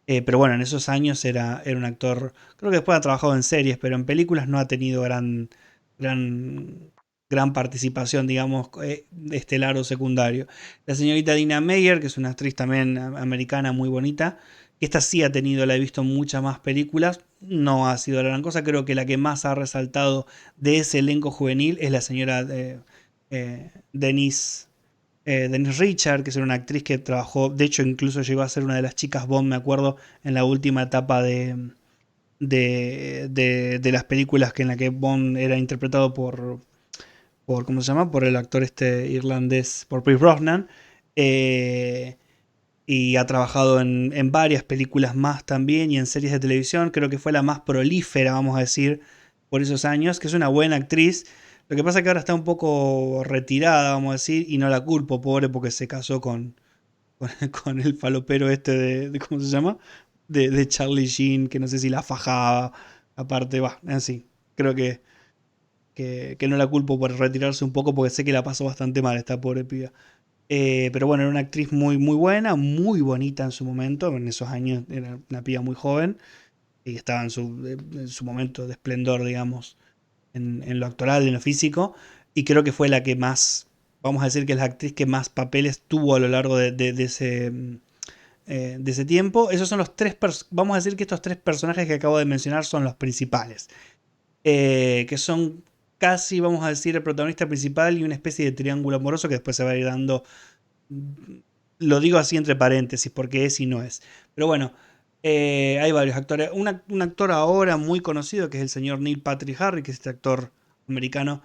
Pero bueno, en esos años era un actor, creo que después ha trabajado en series, pero en películas no ha tenido gran, gran participación, digamos, estelar o secundario. La señorita Dina Meyer, que es una actriz también americana muy bonita, esta sí ha tenido, la he visto en muchas más películas, no ha sido la gran cosa, creo que la que más ha resaltado de ese elenco juvenil es la señora Denise Denise Richard, que es una actriz que trabajó, de hecho incluso llegó a ser una de las chicas Bond, me acuerdo, en la última etapa de las películas en la que Bond era interpretado ¿cómo se llama? Por el actor este irlandés, por Pierce Brosnan. Eh, y ha trabajado en varias películas más también y en series de televisión. Creo que fue la más prolífera, vamos a decir, por esos años, que es una buena actriz. Lo que pasa es que ahora está un poco retirada, vamos a decir, y no la culpo, pobre, porque se casó con el falopero este ¿cómo se llama? De Charlie Sheen, que no sé si la fajaba. Aparte, va, así. Creo que no la culpo por retirarse un poco porque sé que la pasó bastante mal esta pobre piba. Pero bueno, era una actriz muy buena, muy bonita en su momento. En esos años era una piba muy joven y estaba en su momento de esplendor, digamos, en lo actoral, en lo físico. Y creo que fue la que más, vamos a decir que es la actriz que más papeles tuvo a lo largo de ese tiempo. Esos son los vamos a decir que estos tres personajes que acabo de mencionar son los principales. Que son casi, vamos a decir, el protagonista principal y una especie de triángulo amoroso que después se va a ir dando. Lo digo así entre paréntesis porque es y no es. Pero bueno, hay varios actores. Un actor ahora muy conocido que es el señor Neil Patrick Harris, que es este actor americano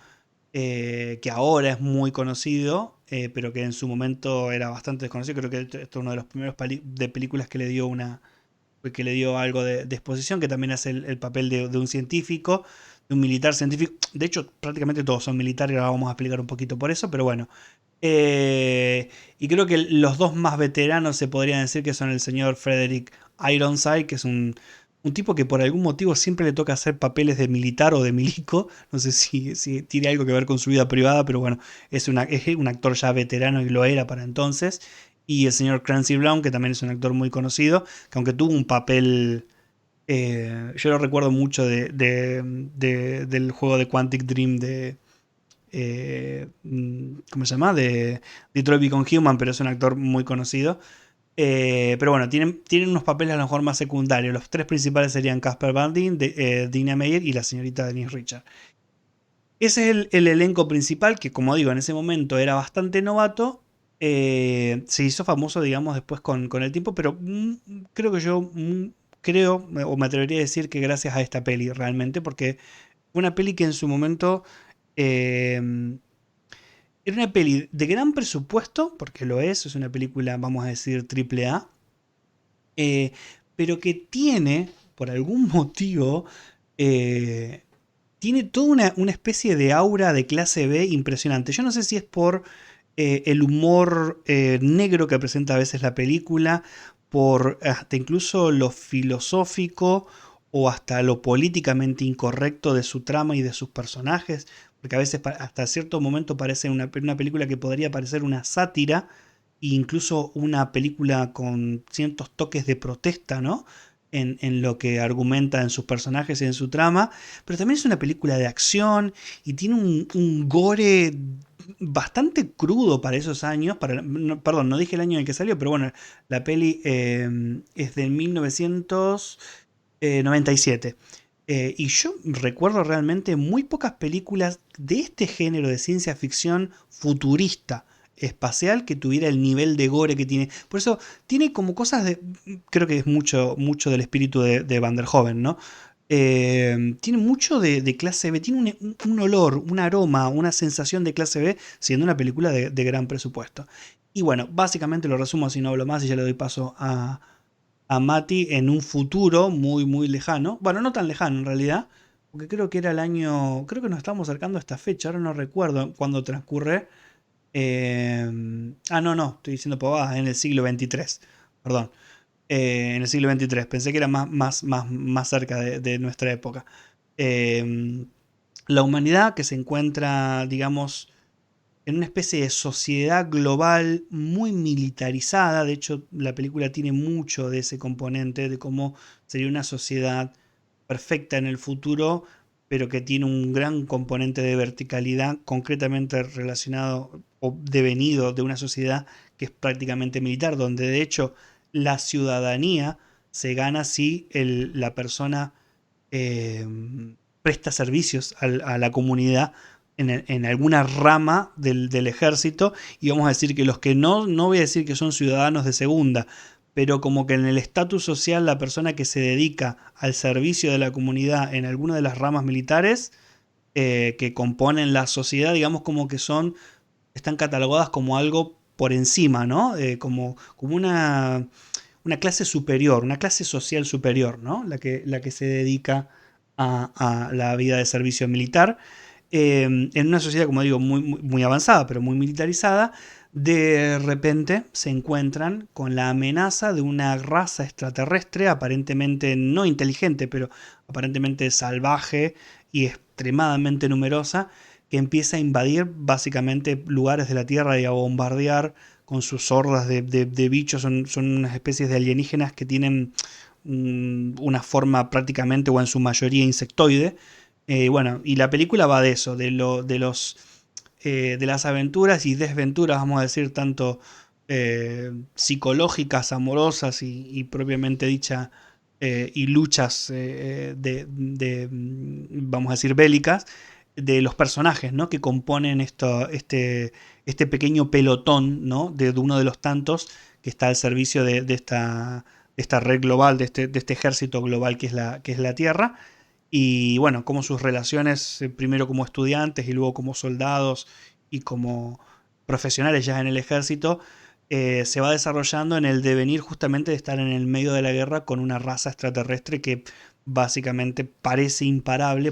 que ahora es muy conocido, pero que en su momento era bastante desconocido. Creo que esto es uno de los primeros de películas que le dio algo de exposición, que también hace el papel de un científico, de un militar científico. De hecho, prácticamente todos son militares, ahora vamos a explicar un poquito por eso, pero bueno. Y creo que los dos más veteranos se podrían decir que son el señor Frederick Ironside, que es un tipo que por algún motivo siempre le toca hacer papeles de militar o de milico. No sé si tiene algo que ver con su vida privada, pero bueno, es un actor ya veterano y lo era para entonces. Y el señor Clancy Brown, que también es un actor muy conocido, que aunque tuvo un papel, yo lo recuerdo mucho del juego de Quantic Dream ¿cómo se llama? De Detroit Become Human, pero es un actor muy conocido. Pero bueno, tienen unos papeles a lo mejor más secundarios. Los tres principales serían Casper Van Dien, Dina Meyer y la señorita Denise Richard. Ese es el elenco principal que, como digo, en ese momento era bastante novato. Se hizo famoso, digamos, después con el tiempo, pero creo que yo creo, o me atrevería a decir que gracias a esta peli realmente, porque fue una peli que en su momento eh, era una peli de gran presupuesto, porque lo es una película, vamos a decir, triple A, eh, pero que tiene, por algún motivo, eh, tiene toda una especie de aura de clase B impresionante. Yo no sé si es por el humor negro que presenta a veces la película, por hasta incluso lo filosófico o hasta lo políticamente incorrecto de su trama y de sus personajes, porque a veces hasta cierto momento parece una película que podría parecer una sátira e incluso una película con ciertos toques de protesta, ¿no? En lo que argumenta en sus personajes y en su trama, pero también es una película de acción y tiene un gore bastante crudo para esos años. Perdón, no dije el año en el que salió, pero bueno, la peli es de 1997. Y yo recuerdo realmente muy pocas películas de este género de ciencia ficción futurista espacial que tuviera el nivel de gore que tiene. Por eso tiene como cosas de. Creo que es mucho del espíritu de Van der Hoven, ¿no? Tiene mucho de clase B, tiene un olor, un aroma, una sensación de clase B, siendo una película de gran presupuesto. Y bueno, básicamente lo resumo así no hablo más y ya le doy paso a Mati en un futuro muy, muy lejano. Bueno, no tan lejano en realidad, porque creo que era el año, creo que nos estamos acercando a esta fecha, ahora no recuerdo cuándo transcurre. No, estoy diciendo pavadas, en el siglo XXIII, perdón. En el siglo XXIII, pensé que era más cerca de nuestra época. Eh, la humanidad que se encuentra, digamos, en una especie de sociedad global muy militarizada. De hecho, la película tiene mucho de ese componente, de cómo sería una sociedad perfecta en el futuro, pero que tiene un gran componente de verticalidad, concretamente relacionado o devenido de una sociedad que es prácticamente militar, donde de hecho la ciudadanía se gana si la persona eh, presta servicios a la comunidad en alguna rama del ejército, y vamos a decir que los que no voy a decir que son ciudadanos de segunda, pero como que en el estatus social la persona que se dedica al servicio de la comunidad en alguna de las ramas militares que componen la sociedad, digamos como que están catalogadas como algo por encima, ¿no? Como una clase superior, una clase social superior, ¿no? La que se dedica a la vida de servicio militar. En una sociedad, como digo, muy avanzada, pero muy militarizada, de repente se encuentran con la amenaza de una raza extraterrestre aparentemente no inteligente, pero aparentemente salvaje y extremadamente numerosa, que empieza a invadir básicamente lugares de la Tierra y a bombardear con sus hordas de bichos. Son unas especies de alienígenas que tienen una forma prácticamente o en su mayoría insectoide. Bueno, y la película va de eso, de las aventuras y desventuras, vamos a decir, tanto psicológicas, amorosas y propiamente dicha, y luchas vamos a decir, bélicas, de los personajes, ¿no? Que componen este pequeño pelotón, ¿no? De uno de los tantos que está al servicio de esta red global, de este ejército global que es la Tierra. Y bueno, como sus relaciones, primero como estudiantes y luego como soldados y como profesionales ya en el ejército, se va desarrollando en el devenir justamente de estar en el medio de la guerra con una raza extraterrestre que básicamente parece imparable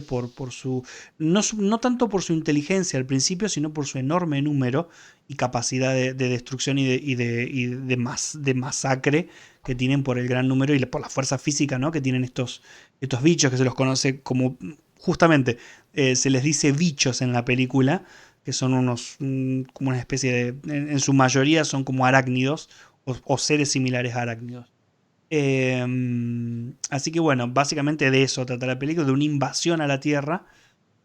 no tanto por su inteligencia al principio, sino por su enorme número y capacidad de destrucción y de masacre que tienen por el gran número y por la fuerza física, ¿no? Que tienen estos bichos que se los conoce como, justamente, se les dice bichos en la película, que son como una especie en su mayoría son como arácnidos o seres similares a arácnidos. Así que bueno, básicamente de eso trata la película, de una invasión a la Tierra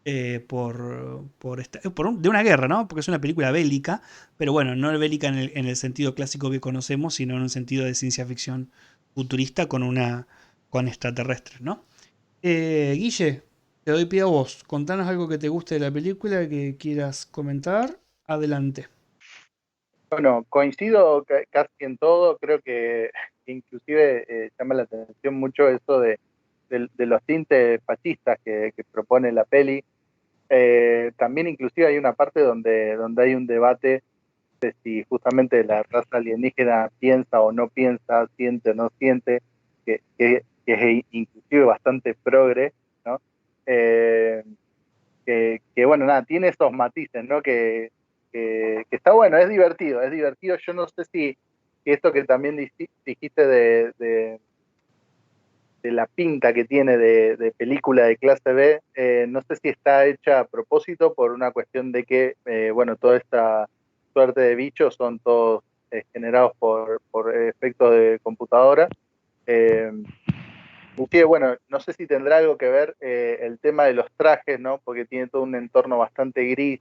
de una guerra, ¿no? Porque es una película bélica, pero bueno, no bélica en el sentido clásico que conocemos, sino en un sentido de ciencia ficción futurista con extraterrestres, ¿no? Guille, te doy pie a vos. Contanos algo que te guste de la película, que quieras comentar. Adelante. Bueno, coincido casi en todo, creo que inclusive llama la atención mucho eso de los tintes fascistas que propone la peli. También inclusive hay una parte donde hay un debate de si justamente la raza alienígena piensa o no piensa, siente o no siente, que es inclusive bastante progre, ¿no? Eh, que bueno, nada, tiene esos matices, ¿no? Que está bueno, es divertido, es divertido. Yo no sé si esto que también dijiste de la pinta que tiene de película de clase B, no sé si está hecha a propósito por una cuestión de que, bueno, toda esta suerte de bichos son todos generados por efectos de computadora. Eh, que bueno, no sé si tendrá algo que ver el tema de los trajes, ¿no? Porque tiene todo un entorno bastante gris,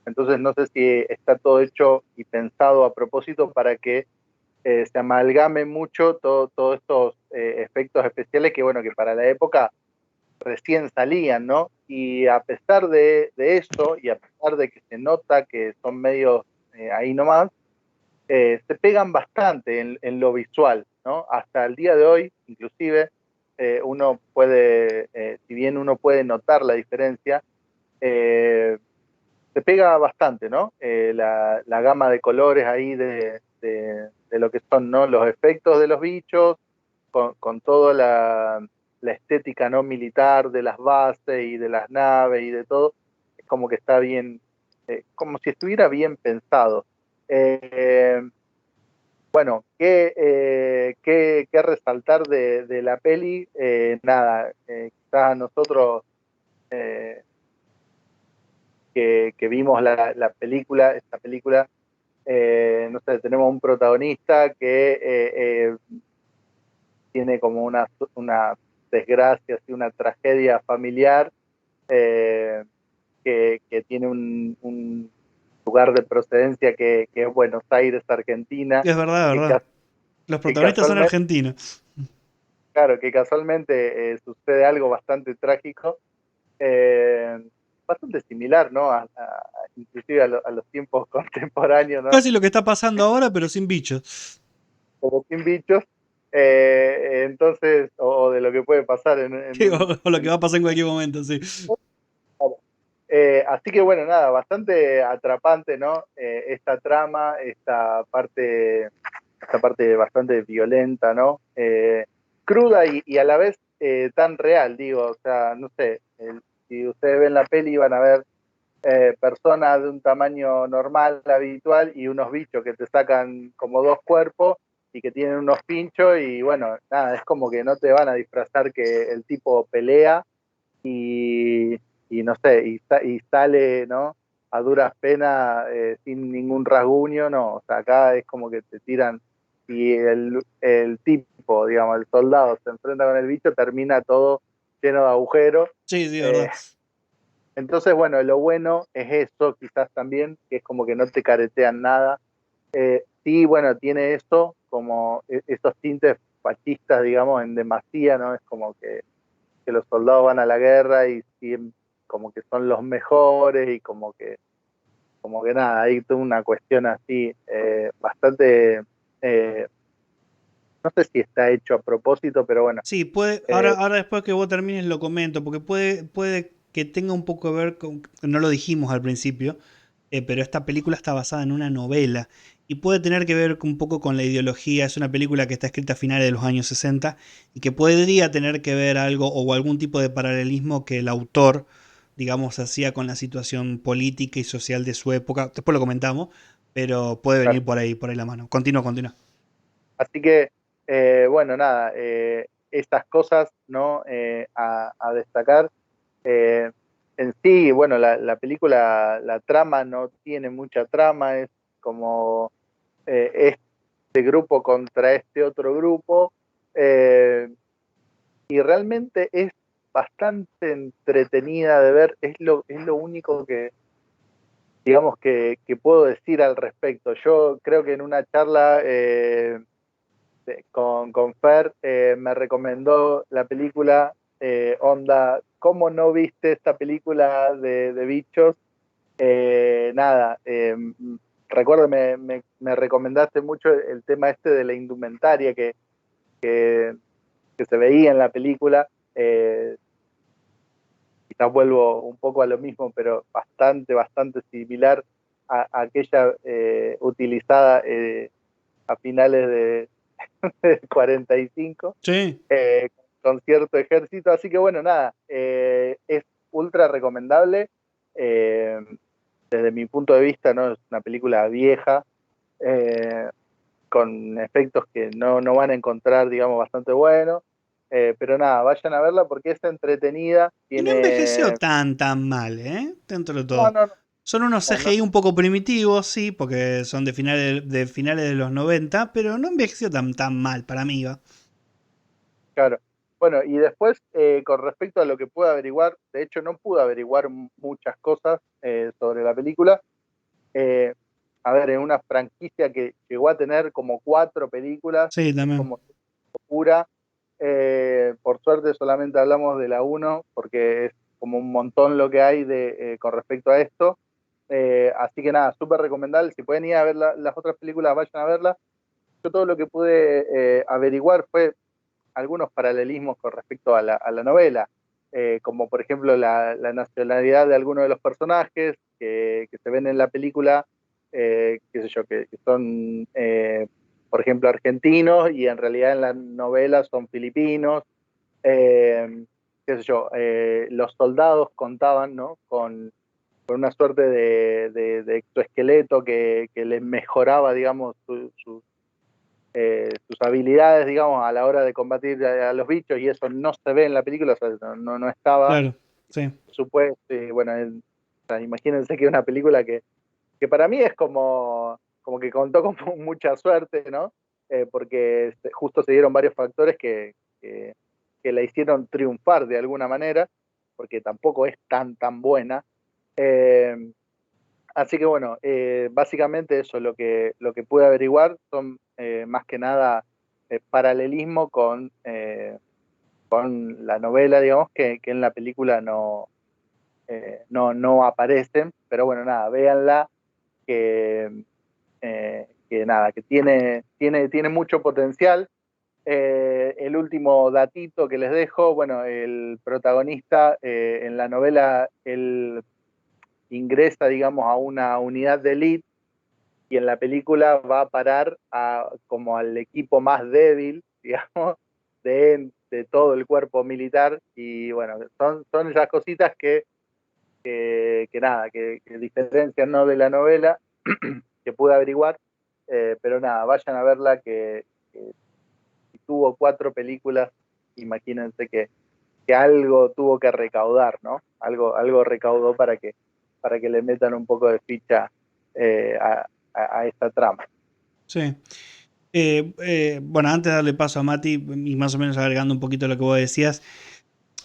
entonces no sé si está todo hecho y pensado a propósito para que se amalgame mucho todos estos efectos especiales que, bueno, que para la época recién salían, ¿no? Y a pesar de eso, y a pesar de que se nota que son medios ahí nomás, se pegan bastante en lo visual, ¿no? Hasta el día de hoy, inclusive, uno puede, si bien uno puede notar la diferencia, se pega bastante, ¿no? La gama de colores ahí de lo que son, ¿no? Los efectos de los bichos, con toda la estética no militar de las bases y de las naves y de todo, es como que está bien, como si estuviera bien pensado. Bueno, ¿qué resaltar de la peli? Nada, quizás a nosotros eh, que vimos esta película, no sé, tenemos un protagonista que tiene como una desgracia, así, una tragedia familiar, eh, que tiene un lugar de procedencia que es Buenos Aires, Argentina, Es verdad, es que, verdad. Los que protagonistas son casualmente, argentinos. claro, que casualmente sucede algo bastante trágico, eh, bastante similar, ¿no? Inclusive a los tiempos contemporáneos, ¿no? Casi lo que está pasando ahora, pero sin bichos. Como sin bichos. Entonces, o de lo que puede pasar O lo que va a pasar en cualquier momento, sí. así que bueno, nada, bastante atrapante, ¿no? Esta trama, esta parte bastante violenta, ¿no? Cruda y a la vez tan real, digo, o sea, no sé, si ustedes ven la peli van a ver personas de un tamaño normal, habitual, y unos bichos que te sacan como dos cuerpos y que tienen unos pinchos y bueno, nada, es como que no te van a disfrazar que el tipo pelea y, y no sé, y sale, ¿no? A duras penas, sin ningún rasguño, no, o sea, acá es como que te tiran y el tipo, digamos, el soldado se enfrenta con el bicho, termina todo lleno de agujeros. Sí, sí, es eh, verdad. entonces, bueno, lo bueno es eso, quizás también, que es como que no te caretean nada. Sí, bueno, tiene eso, como esos tintes fascistas, digamos, en demasía, ¿no? Es como que los soldados van a la guerra y como que son los mejores y como que nada, hay toda una cuestión así, bastante, no sé si está hecho a propósito, pero bueno. Sí, puede, eh, ahora después que vos termines lo comento, porque puede que tenga un poco que ver con, no lo dijimos al principio, pero esta película está basada en una novela y puede tener que ver un poco con la ideología. Es una película que está escrita a finales de los años 60 y que podría tener que ver algo o algún tipo de paralelismo que el autor, digamos, hacía con la situación política y social de su época. Después lo comentamos, pero puede venir por ahí la mano. Continúa, continúa. Así que, bueno, nada, estas cosas, ¿no? A destacar. Eh, en sí, bueno, la película, la trama no tiene mucha trama, es como este grupo contra este otro grupo, eh, y realmente es bastante entretenida de ver, es lo único que, digamos, que puedo decir al respecto. Yo creo que en una charla con Fer, me recomendó la película, onda, ¿cómo no viste esta película de bichos? Nada, recuerdo, me recomendaste mucho el tema este de la indumentaria que, que se veía en la película. Quizás vuelvo un poco a lo mismo, pero bastante similar a aquella utilizada a finales de 45, Sí. con cierto ejército. Así que bueno, nada, es ultra recomendable. Eh, Desde mi punto de vista, ¿no? Es una película vieja, eh, con efectos que no van a encontrar, digamos, bastante buenos. Pero nada, vayan a verla porque es entretenida, Y no envejeció tiene... tan mal, ¿eh? Dentro de No, todo. no, Son unos no, no, CGI un poco primitivos, sí, porque son de finales de los 90, pero no envejeció tan mal para mí, va. claro. Bueno, y después, con respecto a lo que pude averiguar, de hecho no pude averiguar muchas cosas sobre la película. Eh, a ver, es una franquicia que llegó a tener como 4 películas, Sí, es también. como pura. Por suerte solamente hablamos de la uno porque es como un montón lo que hay con respecto a esto. Así que nada, súper recomendable. Si pueden ir a ver las otras películas, vayan a verlas. Yo todo lo que pude averiguar fue algunos paralelismos con respecto a la novela, como por ejemplo la nacionalidad de algunos de los personajes que se ven en la película, qué sé yo, que son, por ejemplo, argentinos y en realidad en la novela son filipinos. Qué sé yo, los soldados contaban, ¿no? con una suerte de exoesqueleto que les mejoraba, digamos, sus habilidades, digamos, a la hora de combatir a los bichos, y eso no se ve en la película, o sea, no estaba, Claro, sí. por supuesto, y bueno, o sea, imagínense que es una película que para mí es como que contó con mucha suerte, ¿no? Porque justo se dieron varios factores que la hicieron triunfar de alguna manera, porque tampoco es tan buena. Eh, Así que bueno, básicamente eso, lo que pude averiguar son más que nada paralelismo con la novela, digamos, que en la película no aparecen, pero bueno, nada, véanla, que nada, que tiene mucho potencial. El último datito que les dejo, bueno, el protagonista en la novela, él ingresa, digamos, a una unidad de élite y en la película va a parar como al equipo más débil, digamos, de todo el cuerpo militar. Y bueno, son esas cositas que nada, que diferencian, ¿no?, de la novela, que pude averiguar. Pero nada, vayan a verla, que si tuvo 4 películas, imagínense que algo tuvo que recaudar, ¿no? Algo recaudó para que le metan un poco de ficha a esta trama. Sí. Bueno, antes de darle paso a Mati y más o menos agregando un poquito lo que vos decías,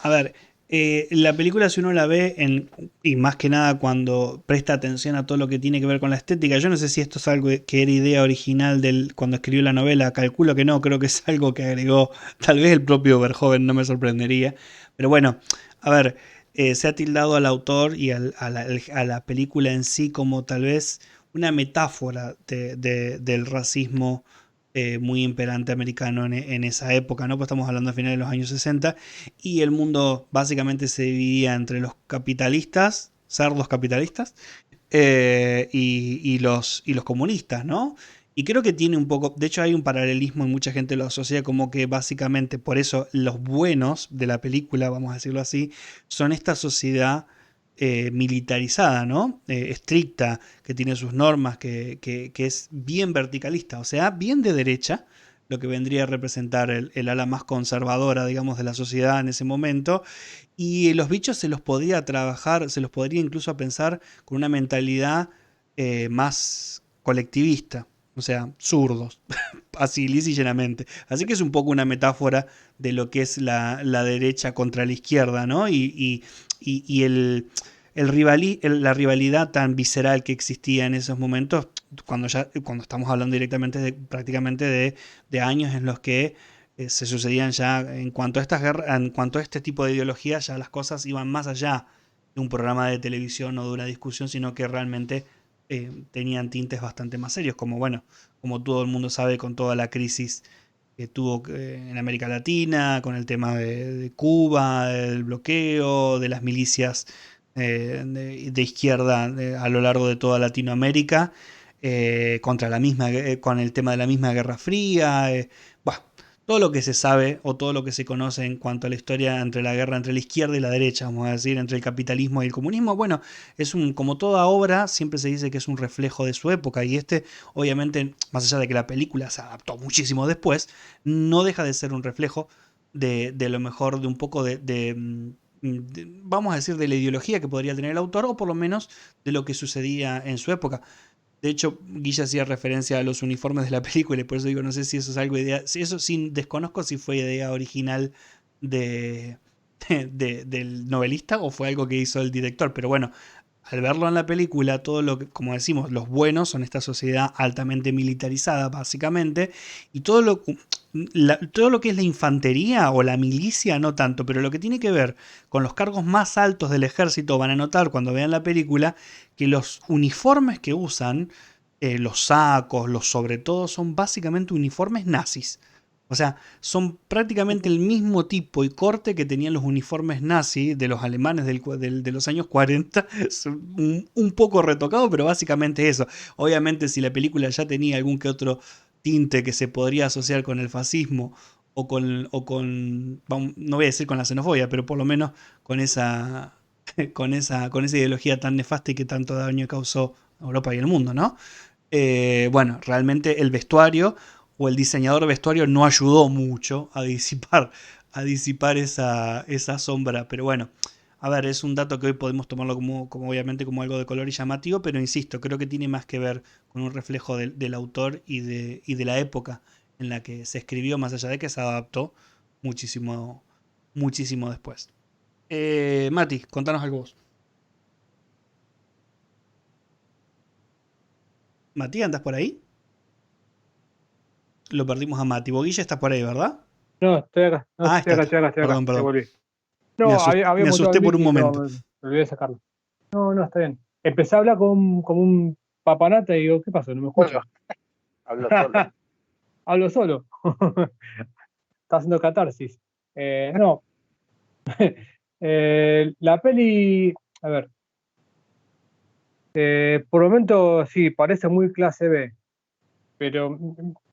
a ver, la película si uno la ve y más que nada cuando presta atención a todo lo que tiene que ver con la estética, yo no sé si esto es algo que era idea original cuando escribió la novela, calculo que no, creo que es algo que agregó tal vez el propio Verhoeven, no me sorprendería, pero bueno, a ver, se ha tildado al autor y a la película en sí como tal vez una metáfora del racismo muy imperante americano en esa época, ¿no? Pues estamos hablando a finales de los años 60 y el mundo básicamente se dividía entre los capitalistas, cerdos capitalistas, y los comunistas, ¿no? Y creo que tiene un poco, de hecho hay un paralelismo y mucha gente lo asocia como que básicamente por eso los buenos de la película, vamos a decirlo así, son esta sociedad militarizada, ¿no? Estricta, que tiene sus normas, que es bien verticalista, o sea, bien de derecha, lo que vendría a representar el ala más conservadora, digamos, de la sociedad en ese momento. Y los bichos se los podría trabajar, se los podría incluso pensar con una mentalidad más colectivista, o sea, zurdos, así lisa y llanamente. Así que es un poco una metáfora de lo que es la derecha contra la izquierda, ¿no? Y la rivalidad tan visceral que existía en esos momentos, cuando estamos hablando directamente prácticamente de años en los que se sucedían ya en cuanto a estas guerras, en cuanto a este tipo de ideología, ya las cosas iban más allá de un programa de televisión o de una discusión, sino que realmente tenían tintes bastante más serios, como bueno, como todo el mundo sabe con toda la crisis que tuvo en América Latina, con el tema de Cuba, del bloqueo, de las milicias de izquierda a lo largo de toda Latinoamérica, con el tema de la misma Guerra Fría, bah, todo lo que se sabe o todo lo que se conoce en cuanto a la historia entre la guerra entre la izquierda y la derecha, vamos a decir, entre el capitalismo y el comunismo, bueno, como toda obra, siempre se dice que es un reflejo de su época y obviamente, más allá de que la película se adaptó muchísimo después, no deja de ser un reflejo de lo mejor de un poco vamos a decir, de la ideología que podría tener el autor o por lo menos de lo que sucedía en su época. De hecho, Guilla hacía referencia a los uniformes de la película y por eso digo, no sé si eso es algo idea, si eso sí desconozco si fue idea original de, del novelista o fue algo que hizo el director, pero bueno, al verlo en la película, todo lo que, como decimos, los buenos son esta sociedad altamente militarizada, básicamente, y todo lo que es la infantería o la milicia, no tanto, pero lo que tiene que ver con los cargos más altos del ejército, van a notar cuando vean la película que los uniformes que usan, los sacos, los sobre todo, son básicamente uniformes nazis. O sea, son prácticamente el mismo tipo y corte que tenían los uniformes nazi de los alemanes de los años 40. Es un poco retocado, pero básicamente eso. Obviamente, si la película ya tenía algún que otro tinte que se podría asociar con el fascismo no voy a decir con la xenofobia, pero por lo menos con esa, con esa ideología tan nefasta y que tanto daño causó a Europa y el mundo, ¿no? Bueno, realmente el vestuario o el diseñador de vestuario no ayudó mucho a disipar esa sombra. Pero bueno, a ver, es un dato que hoy podemos tomarlo como obviamente como algo de color y llamativo, pero insisto, creo que tiene más que ver con un reflejo del autor y de la época en la que se escribió, más allá de que se adaptó muchísimo, muchísimo después. Mati, contanos algo vos. Mati, ¿andas por ahí? Lo perdimos a Mati. Boguilla está por ahí, ¿verdad? No, estoy acá, no, Ah, estoy está, acá, está. estoy acá, estoy acá, Perdón, te perdón. volví. Me No, asusté, había me mutado asusté el por mic un y no, momento. me olvidé de sacarlo. No, no, está bien. Empecé a hablar como un papanata y digo, ¿qué pasó? ¿No me Solo, escucha? hablo solo. Hablo solo. Está haciendo catarsis. No, la peli, a ver, por el momento sí, parece muy clase B, pero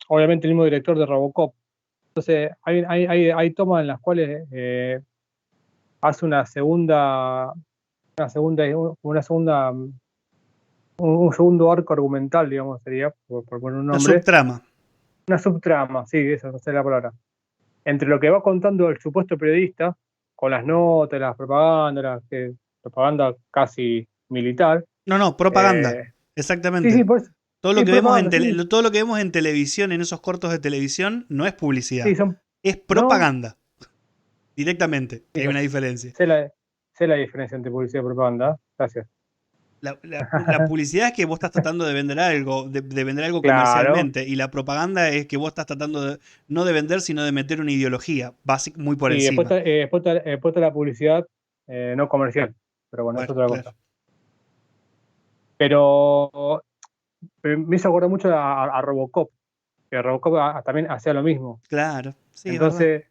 obviamente el mismo director de Robocop. Entonces, hay tomas en las cuales hace una segunda, un segundo arco argumental, digamos, sería, por poner un Una nombre, subtrama. una subtrama, sí, esa no sé la palabra, entre lo que va contando el supuesto periodista, con las notas, las propagandas, propaganda casi militar. No, no, propaganda. eh, sí, Exactamente. sí, por eso, Todo lo sí, que vemos en propaganda, sí, todo lo que vemos en televisión, en esos cortos de televisión, no es sí, publicidad. son, Es no, propaganda. Directamente. sí, Hay una diferencia. sé la diferencia entre publicidad y propaganda, gracias. La publicidad es que vos estás tratando de vender algo, de vender algo Claro, comercialmente. Y la propaganda es que vos estás tratando no de vender, sino de meter una ideología, muy por y después encima. está, después está la publicidad no comercial, pero bueno, es Bueno, otra claro. cosa. Pero me hizo acordar mucho a Robocop, que Robocop también hacía lo mismo. Claro, sí, es verdad. Entonces,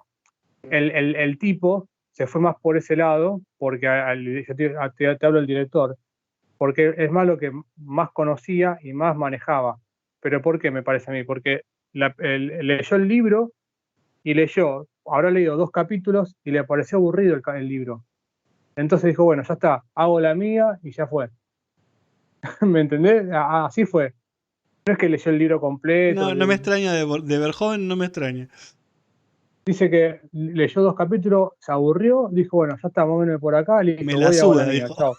el tipo se fue más por ese lado, porque yo te hablo del director, porque es más lo que más conocía y más manejaba. ¿Pero por qué me parece a mí? Porque leyó el libro y habrá leído 2 capítulos y le pareció aburrido el libro. Entonces dijo, bueno, ya está, hago la mía y ya fue. ¿Me entendés? Así fue. No es que leyó el libro completo. No, no me extraña de Verhoeven, no me extraña. Dice que leyó 2 capítulos, se aburrió, dijo, bueno, ya está, vámonos por acá, Me listo, la voy y hago la suda, mía, dijo. chao.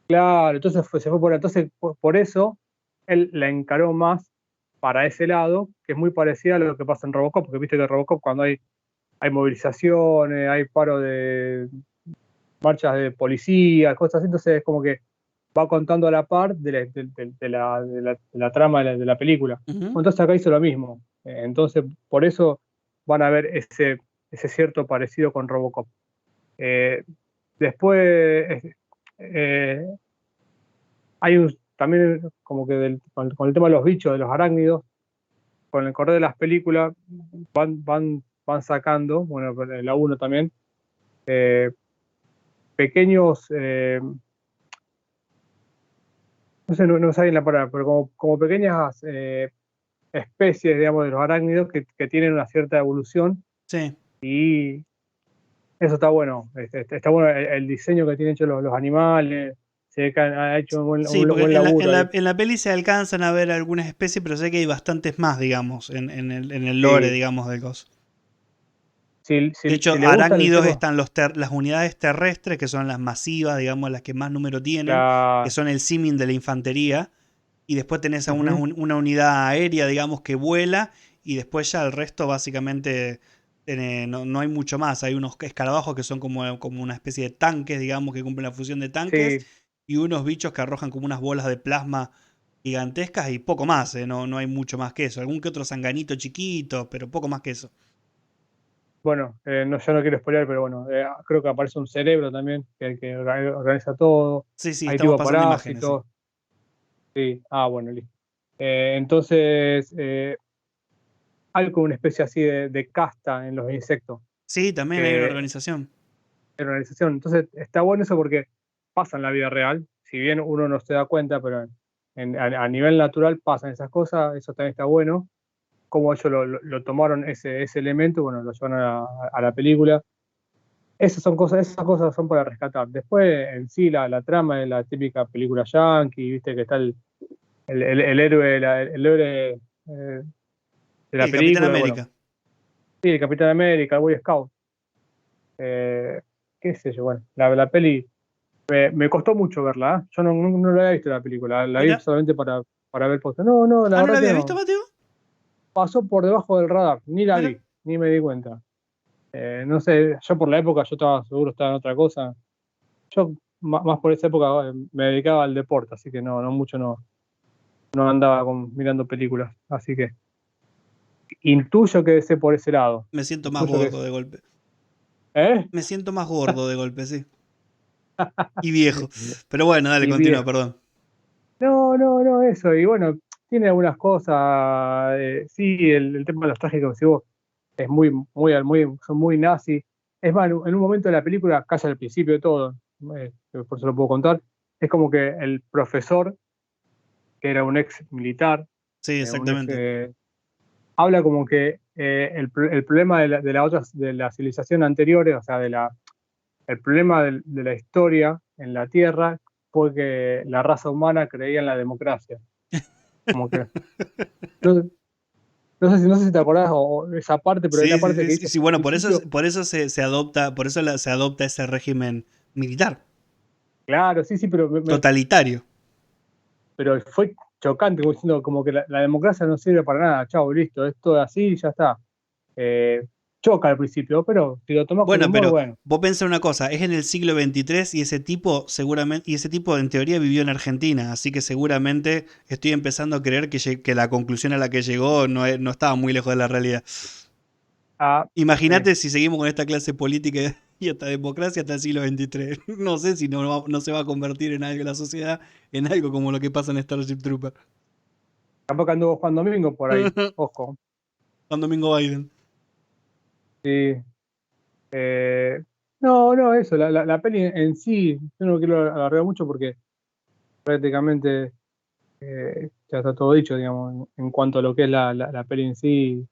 Claro, entonces se fue entonces por eso él la encaró más para ese lado, que es muy parecida a lo que pasa en Robocop, porque viste que en Robocop cuando hay movilizaciones, hay paro de marchas de policía, cosas así, entonces es como que va contando a la par de la trama de la película. Ujú. Entonces acá hizo lo mismo. Entonces, por eso van a ver ese cierto parecido con Robocop. Eh, Después, eh, también como que con el tema de los bichos, de los arácnidos, con el correr de las películas, van sacando, bueno, con la uno también, eh, pequeños, no sé, no saben la palabra, pero como pequeñas especies, digamos, de los arácnidos que tienen una cierta evolución Sí. y eso está bueno. Está bueno el diseño que tienen hecho los animales, se ve que ha hecho Sí, un porque buen en la, en laburo la- ahí. en la peli se alcanzan a ver algunas especies, pero sé que hay bastantes más, digamos, en el lore, Sí, digamos, del coso. De si hecho, le gustan el arácnidos tema, están las unidades terrestres, que son las masivas, digamos, las que más número tienen, que la, son el símil de la infantería. Y después tenés a una, ujú, una unidad aérea, digamos, que vuela. Y después ya el resto, básicamente, no hay mucho más. Hay unos escarabajos que son como una especie de tanques, digamos, que cumplen la función de tanques. sí, Y unos bichos que arrojan como unas bolas de plasma gigantescas y poco más, no hay mucho más que eso. Algún que otro sanganito chiquito, pero poco más que eso. bueno, no, yo no quiero spoiler, pero bueno, creo que aparece un cerebro también, que organiza todo, Sí, sí, hay estamos tipo pasando imágenes, sí. parásitos, sí, bueno, listo. Entonces, hay como una especie así de casta en los insectos, Sí, también hay una que organización. en organización. Entonces está bueno eso porque pasa en la vida real, si bien uno no se da cuenta, pero a nivel natural pasan esas cosas, eso también está bueno. Como ellos lo tomaron ese elemento, bueno, lo llevan a la película. Esas cosas son para rescatar. Después, en sí, la trama es la típica película yankee, viste que está el héroe, el héroe de Sí, la el Capitán película, bueno, América. sí, el Capitán América, el Boy Scout, eh, qué sé yo, bueno, la peli me costó mucho verla, ¿eh? Yo no la había visto la película, la vi Mira. solamente para ver posta. No, no, la Ah, ¿no la verdad que habías visto, no. Mateo? Pasó por debajo del radar, ni la Mira. vi, ni me di cuenta. No sé, yo por la época yo estaba seguro, estaba en otra cosa. Yo más por esa época me dedicaba al deporte, así que no mucho no andaba mirando películas. Así que intuyo que debe ser por ese lado. Me siento más Intuyo que gordo es. de golpe. ¿Eh? Me siento más gordo de golpe, sí. Y viejo. Pero bueno, dale, Y continúa, viejo. perdón. No, eso. Y bueno, tiene algunas cosas. Sí, el tema de los trajes que decís vos es son muy nazi. Es más, en un momento de la película, casi al principio de todo, por eso lo puedo contar, es como que el profesor, que era un ex militar, Sí, un ex exactamente. habla como que el problema de la civilización anteriores, o sea, el problema de la historia en la Tierra fue que la raza humana creía en la democracia. Como que, no, no sé si te acordás o esa parte, pero hay una Sí, sí, parte sí, que sí, dice sí, al bueno, principio, por eso se adopta, se adopta ese régimen militar, claro, sí, sí, totalitario. pero fue chocante, como diciendo, como que la democracia no sirve para nada, chao, listo, esto es así, ya está. Eh, Choca al principio, pero si lo tomas con Bueno, humor, pero bueno. vos pensá una cosa, es en el siglo XXIII y ese tipo seguramente, y ese tipo en teoría vivió en Argentina, así que seguramente estoy empezando a creer que la conclusión a la que llegó no estaba muy lejos de la realidad. Ah, Imagínate si seguimos con esta clase política y hasta democracia hasta el siglo XXIII. No sé si no se va a convertir en algo la sociedad, en algo como lo que pasa en Starship Trooper. capaz que anduvo Juan Domingo por ahí, ojo. Juan Domingo Biden. Sí. Eh, no, eso, la peli en sí, yo no quiero alargar mucho porque prácticamente ya está todo dicho, digamos, en cuanto a lo que es la peli en sí.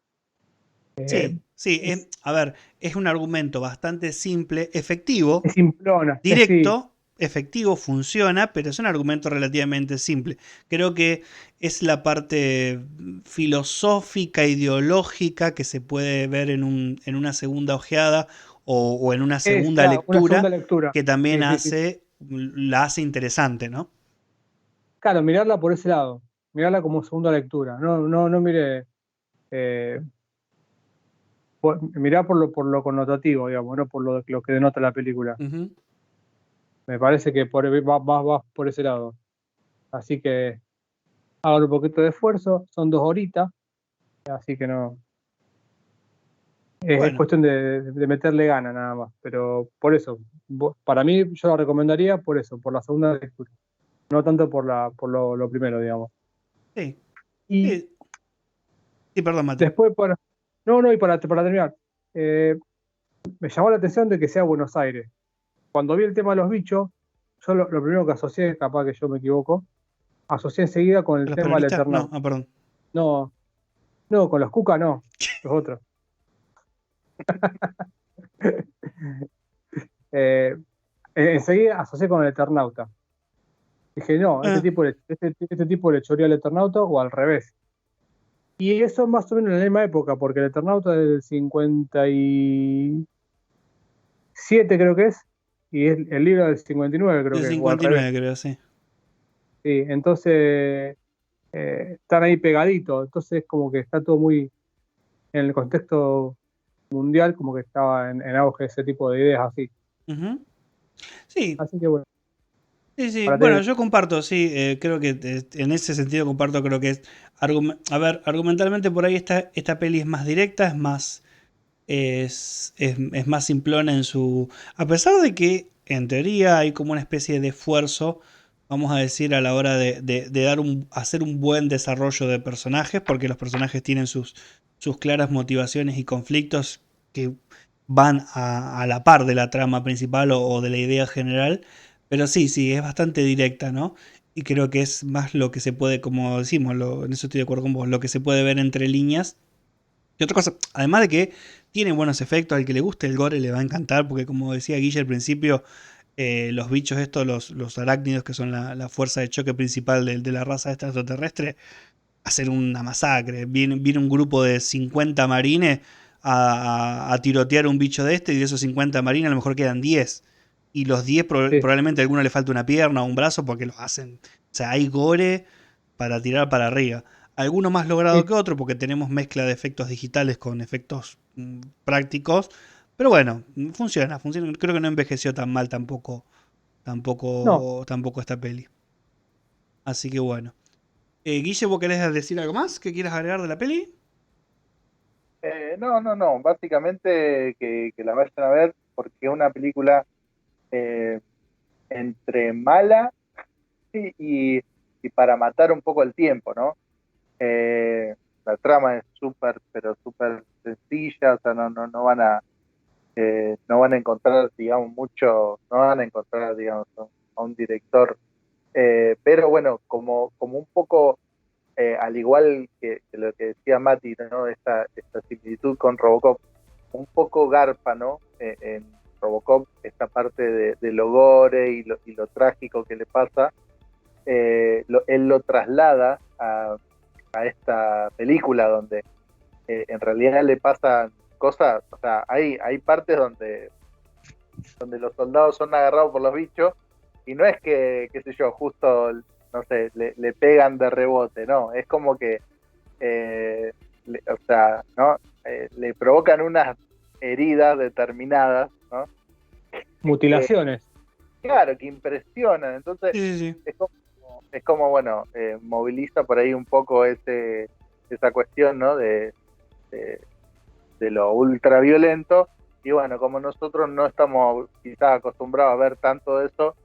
eh, Sí, sí, es, a ver, es un argumento bastante simple, efectivo, es simplona, sí, directo, efectivo, funciona, pero es un argumento relativamente simple. Creo que es la parte filosófica, ideológica que se puede ver en una segunda ojeada o en una es segunda claro, una segunda lectura lectura. que también Sí. la hace interesante, ¿no? Claro, mirarla por ese lado, mirarla como segunda lectura. No mire, eh, mirar por lo connotativo, digamos, no por lo que denota la película. Ujú. Me parece que va por ese lado. Así que hagan un poquito de esfuerzo, son 2 horitas, así que no, es Bueno, cuestión de meterle gana nada más. Pero por eso, para mí yo la recomendaría por eso, por la segunda lectura, no tanto por lo primero, digamos. sí, Y sí, sí, perdón, Mate. después, no, y para terminar, eh, me llamó la atención de que sea Buenos Aires. Cuando vi el tema de los bichos, yo lo primero que asocié, capaz que yo me equivoco, asocié enseguida con el ¿Los tema del peronistas? No, Eternauta. perdón. No, no, con los Cuca no, los otros. Eh, Enseguida asocié con el Eternauta. Dije, no, Ah, este tipo le choreó al Eternauta o al revés. Y eso más o menos en la misma época, porque el Eternauta es del 57 creo que es, y es el libro del 59 creo del que es, o al 59 revés. creo, sí. Sí, entonces están ahí pegaditos, entonces como que está todo muy en el contexto mundial, como que estaba en auge ese tipo de ideas así. Ujú. Sí, Así que bueno, sí, sí. para Bueno, tener, yo comparto, sí. Creo que en ese sentido comparto, creo que es. A ver, argumentalmente por ahí esta peli es más directa, es más. Es más simplona en su. A pesar de que, en teoría, hay como una especie de esfuerzo vamos a decir, a la hora de hacer un buen desarrollo de personajes, porque los personajes tienen sus claras motivaciones y conflictos que van a la par de la trama principal o de la idea general, pero sí, sí, es bastante directa, ¿no? Y creo que es más lo que se puede, como decimos, en eso estoy de acuerdo con vos, lo que se puede ver entre líneas. Y otra cosa, además de que tiene buenos efectos, al que le guste el gore le va a encantar, porque como decía Guille al principio, los bichos estos, los arácnidos, que son la fuerza de choque principal de la raza esta extraterrestre, hacen una masacre. Viene un grupo de 50 marines a tirotear un bicho de este, y de esos 50 marines a lo mejor quedan 10. Y los 10 Sí. probablemente a alguno le falta una pierna o un brazo porque los hacen. O sea, hay gore para tirar para arriba. Alguno más logrado Sí. que otro porque tenemos mezcla de efectos digitales con efectos prácticos. Pero bueno, funciona. Creo que no envejeció tan mal No, tampoco esta peli. Así que bueno. Guille, ¿vos querés decir algo más que quieras agregar de la peli? No. Básicamente que la vayan a ver porque es una película eh, entre mala y, y para matar un poco el tiempo, ¿no? La trama es súper, pero súper sencilla, o sea, no van a encontrar, digamos, no van a encontrar, digamos, a un director, pero bueno, como un poco, al igual que lo que decía Mati, ¿no? Esta similitud con Robocop, un poco garpa, ¿no? En Robocop, esta parte de lo gore y lo trágico que le pasa, él lo traslada a esta película donde en realidad le pasan cosas, o sea, hay partes donde los soldados son agarrados por los bichos y no es que, qué sé yo, justo, no sé, le pegan de rebote, no, es como que, o sea, ¿no? Le provocan unas heridas determinadas, ¿no? Que, mutilaciones. claro, que impresionan, entonces Sí, sí, sí. es como bueno, moviliza por ahí un poco esa cuestión, ¿no? De, de lo ultraviolento. Y bueno, como nosotros no estamos quizás acostumbrados a ver tanto de eso,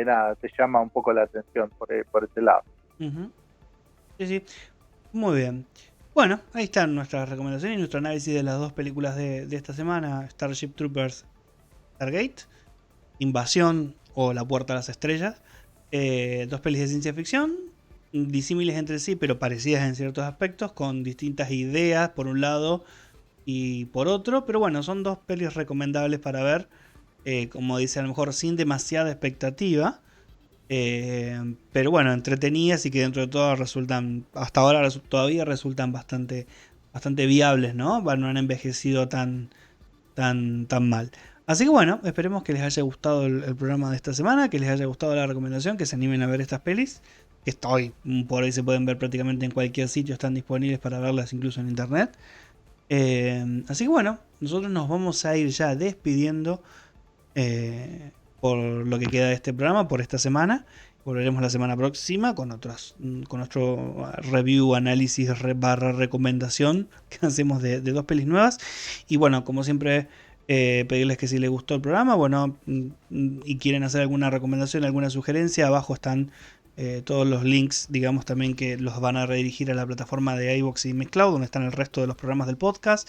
nada, te llama un poco la atención por ese lado. Ujú. Sí, sí. Muy bien. Bueno, ahí están nuestras recomendaciones y nuestro análisis de las dos películas de esta semana: Starship Troopers, Stargate, Invasión o La Puerta a las Estrellas. Dos pelis de ciencia ficción, disímiles entre sí, pero parecidas en ciertos aspectos, con distintas ideas por un lado y por otro. Pero bueno, son dos pelis recomendables para ver, como dice, a lo mejor sin demasiada expectativa. Pero bueno, entretenidas y que dentro de todo resultan, hasta ahora todavía resultan bastante viables, ¿no? No han envejecido tan mal. Así que bueno, esperemos que les haya gustado el programa de esta semana, que les haya gustado la recomendación, que se animen a ver estas pelis, que estoy por ahí se pueden ver prácticamente en cualquier sitio, están disponibles para verlas incluso en internet. Así que bueno, nosotros nos vamos a ir ya despidiendo, por lo que queda de este programa, por esta semana. Volveremos la semana próxima con nuestro review, análisis barra recomendación que hacemos de dos pelis nuevas. Y bueno, como siempre, pedirles que si les gustó el programa, bueno, y quieren hacer alguna recomendación, alguna sugerencia, abajo están todos los links, digamos, también, que los van a redirigir a la plataforma de iVoox y Mixcloud, donde están el resto de los programas del podcast.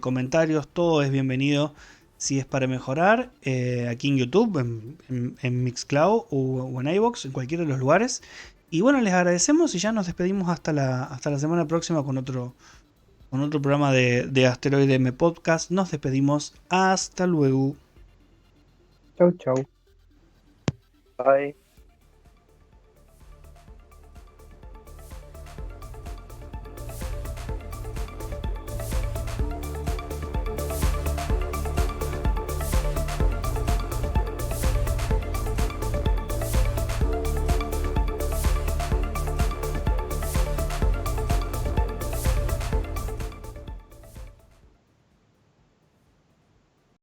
Comentarios, todo es bienvenido si es para mejorar, aquí en YouTube, en Mixcloud o en iVoox, en cualquiera de los lugares. Y bueno, les agradecemos y ya nos despedimos hasta la semana próxima con otro programa de Asteroide M Podcast. Nos despedimos. Hasta luego. Chau, chau. Bye.